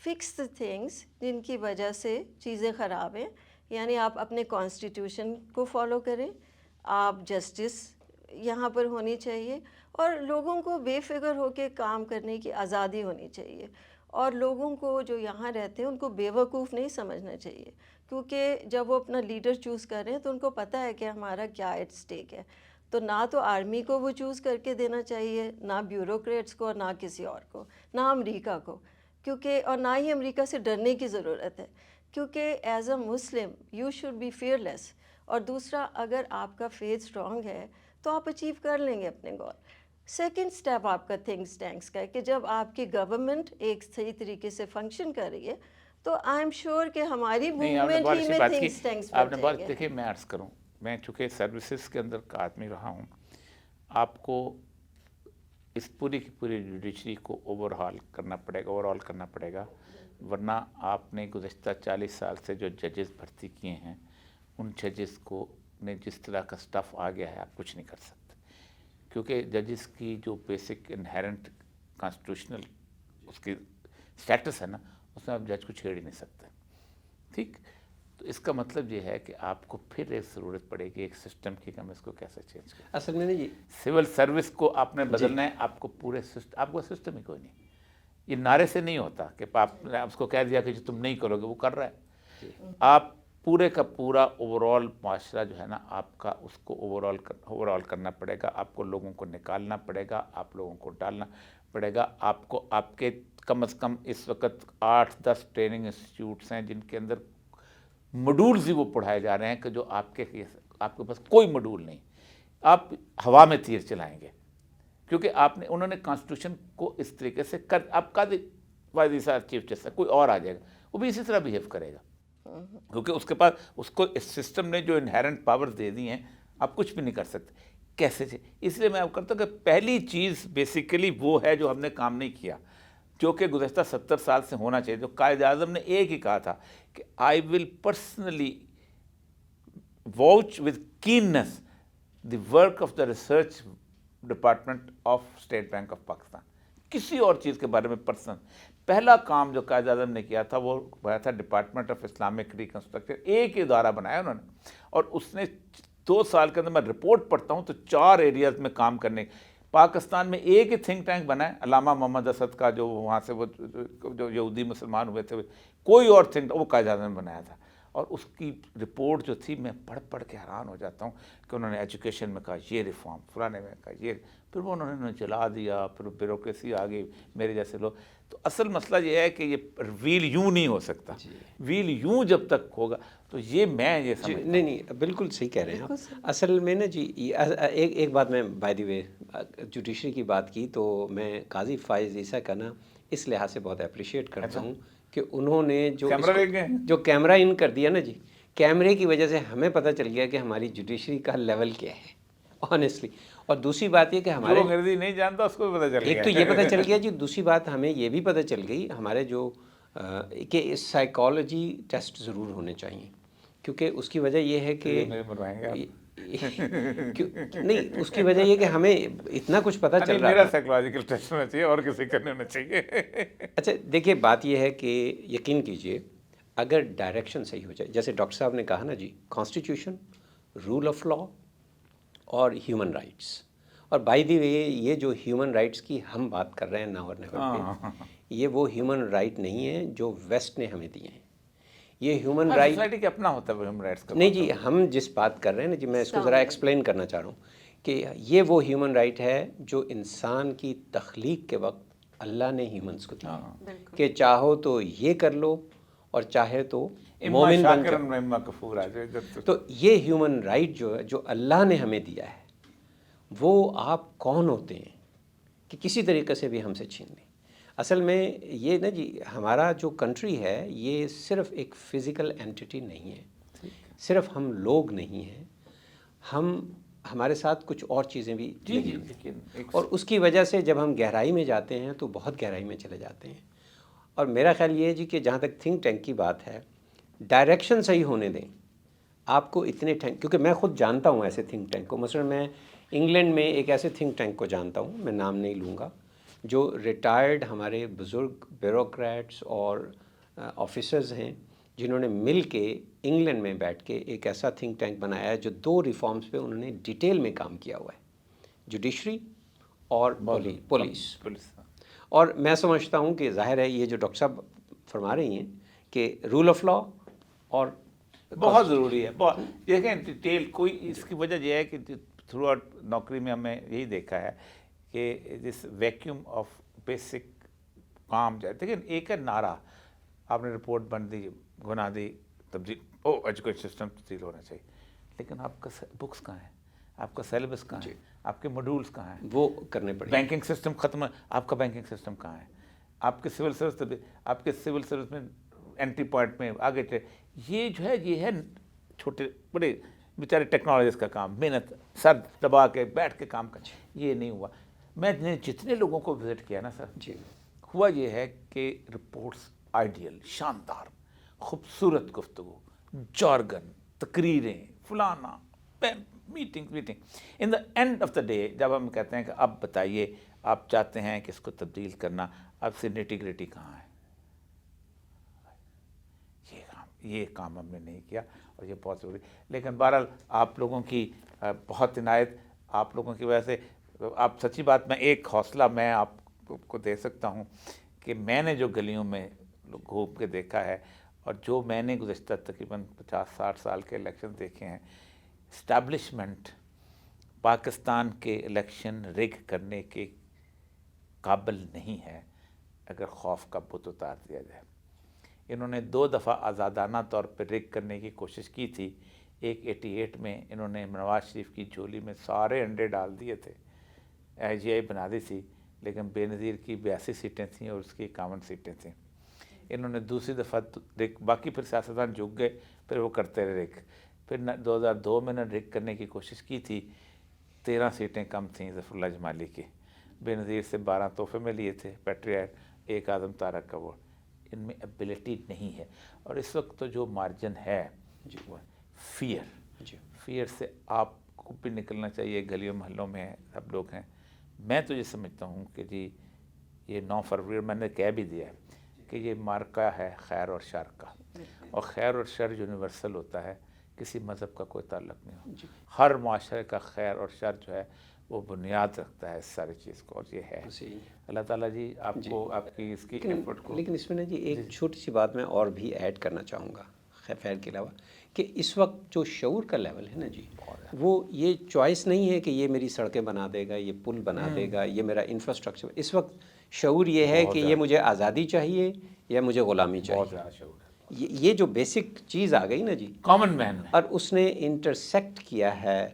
fix the things جن کی وجہ سے چیزیں خراب ہیں، یعنی آپ اپنے کانسٹیٹیوشن کو فالو کریں، آپ جسٹس یہاں پر ہونی چاہیے اور لوگوں کو بے فکر ہو کے کام کرنے کی آزادی ہونی چاہیے، اور لوگوں کو جو یہاں رہتے ہیں ان کو بیوقوف نہیں سمجھنا چاہیے، کیونکہ جب وہ اپنا لیڈر چوز کر رہے ہیں تو ان کو پتہ ہے کہ ہمارا کیا ایٹ اسٹیک ہے۔ تو نہ تو آرمی کو وہ چوز کر کے دینا چاہیے، نہ بیوروکریٹس کو، نہ کسی اور کو، نہ امریکہ کو، کیونکہ اور نہ ہی امریکہ سے ڈرنے کی ضرورت ہے، کیونکہ as a Muslim you should be fearless لیس۔ اور دوسرا، اگر آپ کا فیتھ اسٹرانگ ہے تو آپ اچیو کر لیں گے اپنے گول۔ سیکنڈ سٹیپ آپ کا تھنکس ٹینکس کا ہے کہ جب آپ کی گورنمنٹ ایک صحیح طریقے سے فنکشن کر رہی ہے تو آئی ایم شیور کہ ہماری نہیں، آپ نے موومنٹ بہت ہی اچھی میں بات کی، تھنکس ٹینکس آپ نے بن بہت، جائیں گے۔ دیکھیے میں عرض کروں، میں چونکہ سروسز کے اندر کا آدمی رہا ہوں، آپ کو اس پوری کی پوری جوڈیشری کو اوور ہال کرنا پڑے گا، ورنہ آپ نے گزشتہ 40 سال سے جو ججز بھرتی کیے ہیں ان ججز کو نے جس طرح کا سٹف آ گیا ہے آپ کچھ نہیں کر سکتے، کیونکہ ججز کی جو بیسک انہیرنٹ کانسٹیٹیوشنل اس کی سٹیٹس ہے نا، اس میں آپ جج کو چھیڑ ہی نہیں سکتے، ٹھیک؟ تو اس کا مطلب یہ ہے کہ آپ کو پھر ایک ضرورت پڑے گی ایک سسٹم کی کہ ہم اس کو کیسے چینج کریں۔ اصل میں نہیں، سول سروس کو آپ نے بدلنا ہے، آپ کو پورے سسٹم، آپ کو سسٹم ہی کوئی نہیں، یہ نعرے سے نہیں ہوتا کہ آپ نے اس کو کہہ دیا کہ جو تم نہیں کرو گے وہ کر رہا ہے، آپ پورے کا پورا اوور آل معاشرہ جو ہے نا آپ کا، اس کو اوور آل کرنا پڑے گا، آپ کو لوگوں کو نکالنا پڑے گا، آپ لوگوں کو ڈالنا پڑے گا، آپ کو آپ کے کم از کم اس وقت 8-10 ٹریننگ انسٹیٹیوٹس ہیں جن کے اندر مڈولز ہی وہ پڑھائے جا رہے ہیں کہ جو آپ کے پاس کوئی مڈول نہیں، آپ ہوا میں تیر چلائیں گے، کیونکہ انہوں نے کانسٹیٹیوشن کو اس طریقے سے آپ قاضی وزیر صاحب چیف جسٹس کوئی اور آ جائے گا وہ بھی اسی طرح بیہیو کرے گا، کیونکہ اس کے پاس اس کو اس سسٹم نے جو انہیرنٹ پاورز دے دی ہیں آپ کچھ بھی نہیں کر سکتے کیسے سے۔ اس لیے میں آپ کرتا ہوں کہ پہلی چیز بیسیکلی وہ ہے جو ہم نے کام نہیں کیا، جو کہ گزشتہ 70 سال سے ہونا چاہیے، جو قائد اعظم نے ایک ہی کہا تھا کہ I will personally watch with keenness the work of the research department of State Bank of Pakistan. کسی اور چیز کے بارے میں پہلا کام جو قائد اعظم نے کیا تھا وہ بنایا تھا ڈپارٹمنٹ آف اسلامک ریکنسٹرکشن، ایک ادارہ بنایا انہوں نے، اور اس نے 2 سال کے اندر، میں رپورٹ پڑھتا ہوں تو 4 ایریاز میں کام کرنے، پاکستان میں ایک ہی تھنک ٹینک بنا ہے علامہ محمد اسد کا، جو وہاں سے وہ جو یہودی مسلمان ہوئے تھے، کوئی اور تھنک وہ قائد اعظم نے بنایا تھا، اور اس کی رپورٹ جو تھی میں پڑھ کے حیران ہو جاتا ہوں کہ انہوں نے ایجوکیشن میں کہا یہ ریفارم، فلانے میں کہا یہ، پھر وہ انہوں نے چلا دیا، پھر بیوروکریسی آ گئی، میرے جیسے لوگ۔ تو اصل مسئلہ یہ ہے کہ یہ ویل یوں نہیں ہو سکتا، ویل یوں جب تک ہوگا تو یہ میں یہ سمجھتا ہوں۔ نہیں بالکل صحیح کہہ رہے ہیں آپ۔ اصل میں نا جی ایک بات میں بائی دی وے جوڈیشری کی بات کی تو میں قاضی فائز عیسیٰ کا نا اس لحاظ سے بہت اپریشیٹ کرتا ہوں کہ انہوں نے جو کیمرہ ان کر دیا نا جی، کیمرے کی وجہ سے ہمیں پتہ چل گیا کہ ہماری جوڈیشری کا لیول کیا ہے آنیسٹلی، اور دوسری بات یہ کہ ہمارے جو انگریزی نہیں جانتا اس کو بھی پتہ چل گیا، ایک تو یہ پتہ چل گیا جی، دوسری بات ہمیں یہ بھی پتہ چل گئی ہمارے جو کہ سائیکالوجی ٹیسٹ ضرور ہونے چاہیے، کیونکہ اس کی وجہ یہ ہے کہ نہیں، اس کی وجہ یہ کہ ہمیں اتنا کچھ پتہ چل رہا ہے، میرا سائیکولوجیکل ٹیسٹ ہونا چاہیے اور کسی کرنے ہونا چاہیے۔ اچھا دیکھیے بات یہ ہے کہ یقین کیجئے اگر ڈائریکشن صحیح ہو جائے، جیسے ڈاکٹر صاحب نے کہا نا جی، کانسٹیٹیوشن، رول آف لا اور ہیومن رائٹس. اور بائی دی وے یہ جو ہیومن رائٹس کی ہم بات کر رہے ہیں ناو اور نیور پہ، یہ وہ ہیومن رائٹ نہیں ہے جو ویسٹ نے ہمیں دیے ہیں. یہ ہیومن رائٹ سوسائٹی کے اپنا ہوتا ہے ہیومن رائٹس کا. نہیں جی، ہم جس بات کر رہے ہیں نا جی، میں اس کو ذرا ایکسپلین کرنا چاہ رہا ہوں کہ یہ وہ ہیومن رائٹ ہے جو انسان کی تخلیق کے وقت اللہ نے ہیومنس کو دیا کہ چاہو تو یہ کر لو اور چاہے تو مومن بن جاؤ. تو یہ ہیومن رائٹ جو ہے، جو اللہ نے ہمیں دیا ہے، وہ آپ کون ہوتے ہیں کہ کسی طریقے سے بھی ہم سے چھین لیں؟ اصل میں یہ نا جی، ہمارا جو کنٹری ہے یہ صرف ایک فزیکل اینٹیٹی نہیں ہے، صرف ہم لوگ نہیں ہیں، ہمارے ساتھ کچھ اور چیزیں بھی لگی ہیں. اور اس کی وجہ سے جب ہم گہرائی میں جاتے ہیں تو بہت گہرائی میں چلے جاتے ہیں. اور میرا خیال یہ ہے جی کہ جہاں تک تھنک ٹینک کی بات ہے، ڈائریکشن صحیح ہونے دیں. آپ کو اتنے کیونکہ میں خود جانتا ہوں ایسے تھنک ٹینک کو. مثلا میں انگلینڈ میں ایک ایسے تھنک ٹینک کو جانتا ہوں، میں نام نہیں لوں گا، جو ریٹائرڈ ہمارے بزرگ بیوروکریٹس اور آفیسرز ہیں جنہوں نے مل کے انگلینڈ میں بیٹھ کے ایک ایسا تھنک ٹینک بنایا ہے جو 2 ریفارمز پہ انہوں نے ڈیٹیل میں کام کیا ہوا ہے، جوڈیشری اور پولیس. اور میں سمجھتا ہوں کہ ظاہر ہے یہ جو ڈاکٹر صاحب فرما رہی ہیں کہ رول آف لا اور بہت ضروری ہے. دیکھیں ڈیٹیل کوئی اس کی وجہ یہ ہے کہ تھرو آؤٹ نوکری میں ہم نے یہی دیکھا ہے کہ جس ویکیوم آف بیسک کام جائے. دیکھیں ایک ہے نعرہ، آپ نے رپورٹ بن دی، گنا دی، تبدیل، ایجوکیشن سسٹم تبدیل ہونا چاہیے، لیکن آپ کا بکس کہاں ہیں، آپ کا سیلیبس کہاں ہے، آپ کے موڈولز کہاں ہیں، وہ کرنے پڑے. بینکنگ سسٹم ختم ہے، آپ کا بینکنگ سسٹم کہاں ہے، آپ کے سول سروس، آپ کے سول سروس میں انٹری پوائنٹ میں آگے یہ جو ہے یہ ہے چھوٹے بڑے بیچارے ٹیکنالوجیز کا کام، محنت سر دبا کے بیٹھ کے کام کرنا. یہ نہیں ہوا. میں نے جتنے لوگوں کو وزٹ کیا نا سر، جی، ہوا یہ ہے کہ رپورٹس آئیڈیل، شاندار، خوبصورت گفتگو، جارگن، تقریریں، فلانا، meeting. In the and of the day جب ہم کہتے ہیں کہ اب بتائیے آپ چاہتے ہیں کہ اس کو تبدیل کرنا، اب سے نیٹی گریٹی کہاں ہے؟ یہ کام ہم نے نہیں کیا اور یہ بہت ضروری. لیکن بہرحال آپ لوگوں کی بہت عنایت، آپ لوگوں کی وجہ سے آپ سچی بات، میں ایک حوصلہ میں آپ کو دے سکتا ہوں کہ میں نے جو گلیوں میں گھوم کے دیکھا ہے اور جو میں نے گزشتہ تقریباً 50-60 سال کے الیکشن دیکھے ہیں، اسٹیبلشمنٹ پاکستان کے الیکشن رگ کرنے کے قابل نہیں ہے اگر خوف کا بت اتار دیا جائے. انہوں نے 2 دفعہ آزادانہ طور پہ رگ کرنے کی کوشش کی تھی. ایک 88 میں انہوں نے نواز شریف کی جھولی میں سارے انڈے ڈال دیے تھے، آئی جی آئی بنا دی تھی، لیکن بے نظیر کی 82 سیٹیں تھیں اور اس کی 51 سیٹیں تھیں. انہوں نے دوسری دفعہ رگ، باقی پھر سیاستدان جھک گئے، پھر وہ کرتے رہے رگ. پھر 2002 میں نے رگ کرنے کی کوشش کی تھی، 13 سیٹیں کم تھیں ظفر اللہ جمالی کی. بے نظیر سے 12 تحفے میں لیے تھے، پیٹریاٹ، ایک اعظم طارق کا ووٹ. ان میں ایبلٹی نہیں ہے. اور اس وقت تو جو مارجن ہے وہ فیئر سے آپ کو بھی نکلنا چاہیے. گلیوں محلوں میں سب لوگ ہیں. میں تو یہ سمجھتا ہوں کہ جی یہ 9 فروری میں نے کہہ بھی دیا ہے کہ یہ مارکا ہے خیر اور شر کا، اور خیر اور شر یونیورسل ہوتا ہے، کسی مذہب کا کوئی تعلق نہیں ہو. ہر معاشرے کا خیر اور شر جو ہے وہ بنیاد رکھتا ہے اس ساری چیز کو، اور یہ ہے. اللہ تعالیٰ جی آپ کو، آپ کی اس کی ایفرٹ کو. لیکن اس میں نا جی ایک چھوٹی سی بات میں اور بھی ایڈ کرنا چاہوں گا خیر کے علاوہ، کہ اس وقت جو شعور کا لیول ہے نا جی، وہ یہ چوائس نہیں ہے کہ یہ میری سڑکیں بنا دے گا، یہ پل بنا دے گا، یہ میرا انفراسٹرکچر. اس وقت شعور یہ ہے کہ یہ مجھے آزادی چاہیے یا مجھے غلامی چاہیے. بہت زیادہ شعور ہے. یہ جو بیسک چیز آ گئی نا جی کامن مین میں، اور اس نے انٹرسیکٹ کیا ہے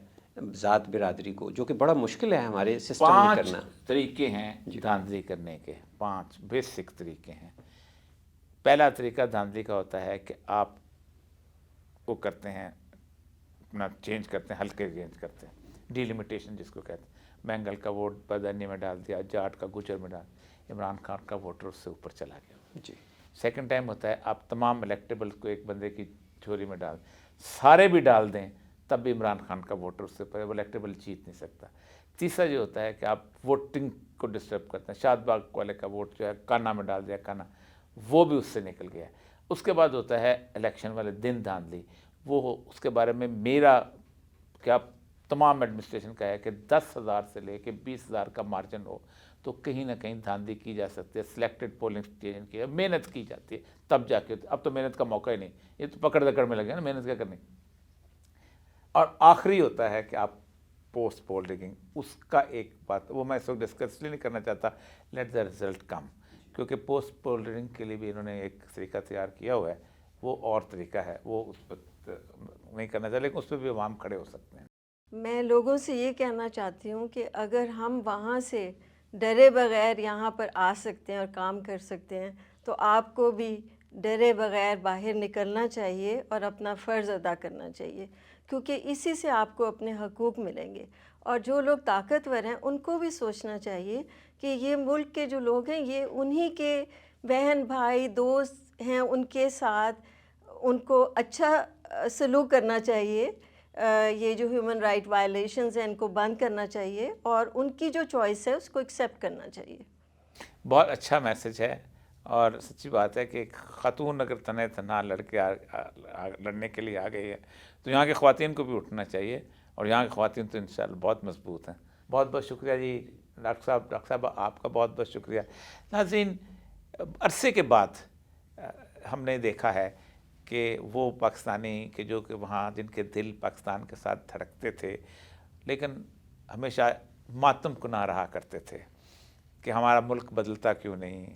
ذات برادری کو، جو کہ بڑا مشکل ہے ہمارے سسٹم میں کرنا. 5 طریقے ہیں دھاندلی کرنے کے، 5 بیسک طریقے ہیں. پہلا طریقہ دھاندلی کا ہوتا ہے کہ آپ وہ کرتے ہیں اپنا چینج کرتے ہیں، ہلکے چینج کرتے ہیں، ڈیلیمیٹیشن جس کو کہتے ہیں. بینگل کا ووٹ بدانی میں ڈال دیا، جاٹ کا گجر میں ڈال، عمران خان کا ووٹر اس سے اوپر چلا گیا. جی. سیکنڈ ٹائم ہوتا ہے آپ تمام الیکٹیبل کو ایک بندے کی جھولی میں ڈال، سارے بھی ڈال دیں تب بھی عمران خان کا ووٹر اس سے اوپر، وہ الیکٹیبل جیت نہیں سکتا. تیسرا یہ ہوتا ہے کہ آپ ووٹنگ کو ڈسٹرب کرتے ہیں. شاد باغ والے کا ووٹ جو ہے کانا میں ڈال دیا، کانا وہ بھی اس سے نکل گیا. اس کے بعد ہوتا ہے الیکشن والے دن دھاندلی. وہ اس کے بارے میں میرا کیا تمام ایڈمنسٹریشن کا ہے کہ 10,000 سے لے کے 20,000 کا مارجن ہو تو کہیں نہ کہیں دھاندلی کی جا سکتی ہے. سلیکٹڈ پولنگ اسٹیشن کی ہے, محنت کی جاتی ہے تب جا کے. اب تو محنت کا موقع ہی نہیں, یہ تو پکڑ دکڑ میں لگے نا, محنت کیا کرنی. اور آخری ہوتا ہے کہ آپ پوسٹ پول ریگنگ, اس کا ایک بات وہ میں اس وقت ڈسکس اس لیے نہیں کرنا چاہتا, لیٹ دا رزلٹ کم, کیونکہ پوسٹ پول ریگنگ کے لیے بھی انہوں نے ایک طریقہ تیار کیا ہوا ہے, وہ اور طریقہ ہے, وہ اس پر نہیں کرنا چاہیے, لیکن اس پہ بھی عوام کھڑے ہو سکتے ہیں. میں لوگوں سے یہ کہنا چاہتی ہوں کہ اگر ہم وہاں سے ڈرے بغیر یہاں پر آ سکتے ہیں اور کام کر سکتے ہیں تو آپ کو بھی ڈرے بغیر باہر نکلنا چاہیے اور اپنا فرض ادا کرنا چاہیے, کیونکہ اسی سے آپ کو اپنے حقوق ملیں گے. اور جو لوگ طاقتور ہیں ان کو بھی سوچنا چاہیے کہ یہ ملک کے جو لوگ ہیں یہ انہی کے بہن بھائی دوست ہیں, ان کے ساتھ ان کو اچھا سلوک کرنا چاہیے. یہ جو ہیومن رائٹ وائلیشنز ہیں ان کو بند کرنا چاہیے اور ان کی جو چوائس ہے اس کو ایکسیپٹ کرنا چاہیے. بہت اچھا میسج ہے, اور سچی بات ہے کہ خاتون اگر تنہ تنہا لڑکے لڑنے کے لیے آ گئی ہے تو یہاں کی خواتین کو بھی اٹھنا چاہیے, اور یہاں کی خواتین تو انشاءاللہ بہت مضبوط ہیں. بہت بہت شکریہ جی ڈاکٹر صاحب آپ کا بہت بہت شکریہ. ناظرین, عرصے کے بعد ہم نے دیکھا ہے کہ وہ پاکستانی کہ جو کہ وہاں جن کے دل پاکستان کے ساتھ دھڑکتے تھے لیکن ہمیشہ ماتم کناں رہا کرتے تھے کہ ہمارا ملک بدلتا کیوں نہیں,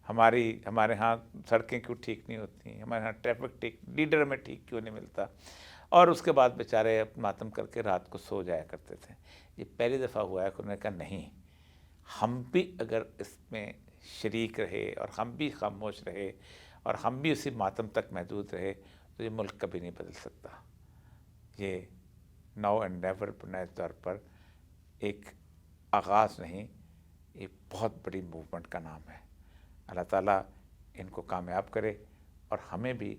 ہمارے ہاں سڑکیں کیوں ٹھیک نہیں ہوتی, ہمارے ہاں ٹریفک ٹھیک, لیڈر ہمیں ٹھیک کیوں نہیں ملتا, اور اس کے بعد بیچارے ماتم کر کے رات کو سو جایا کرتے تھے. یہ پہلی دفعہ ہوا ہے کہ انہوں نے کہا نہیں, ہم بھی اگر اس میں شریک رہے اور ہم بھی خاموش رہے اور ہم بھی اسی ماتم تک محدود رہے تو یہ ملک کبھی نہیں بدل سکتا. یہ ناؤ اینڈ نیور بنیادی طور پر ایک آغاز نہیں, یہ بہت بڑی موومنٹ کا نام ہے. اللہ تعالیٰ ان کو کامیاب کرے اور ہمیں بھی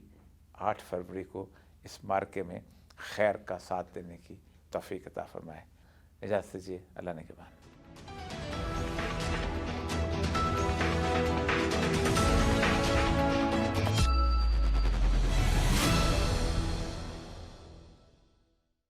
8 فروری کو اس مارکے میں خیر کا ساتھ دینے کی توفیق عطا فرمائے. اجازت دیجیے, اللہ نگہبان.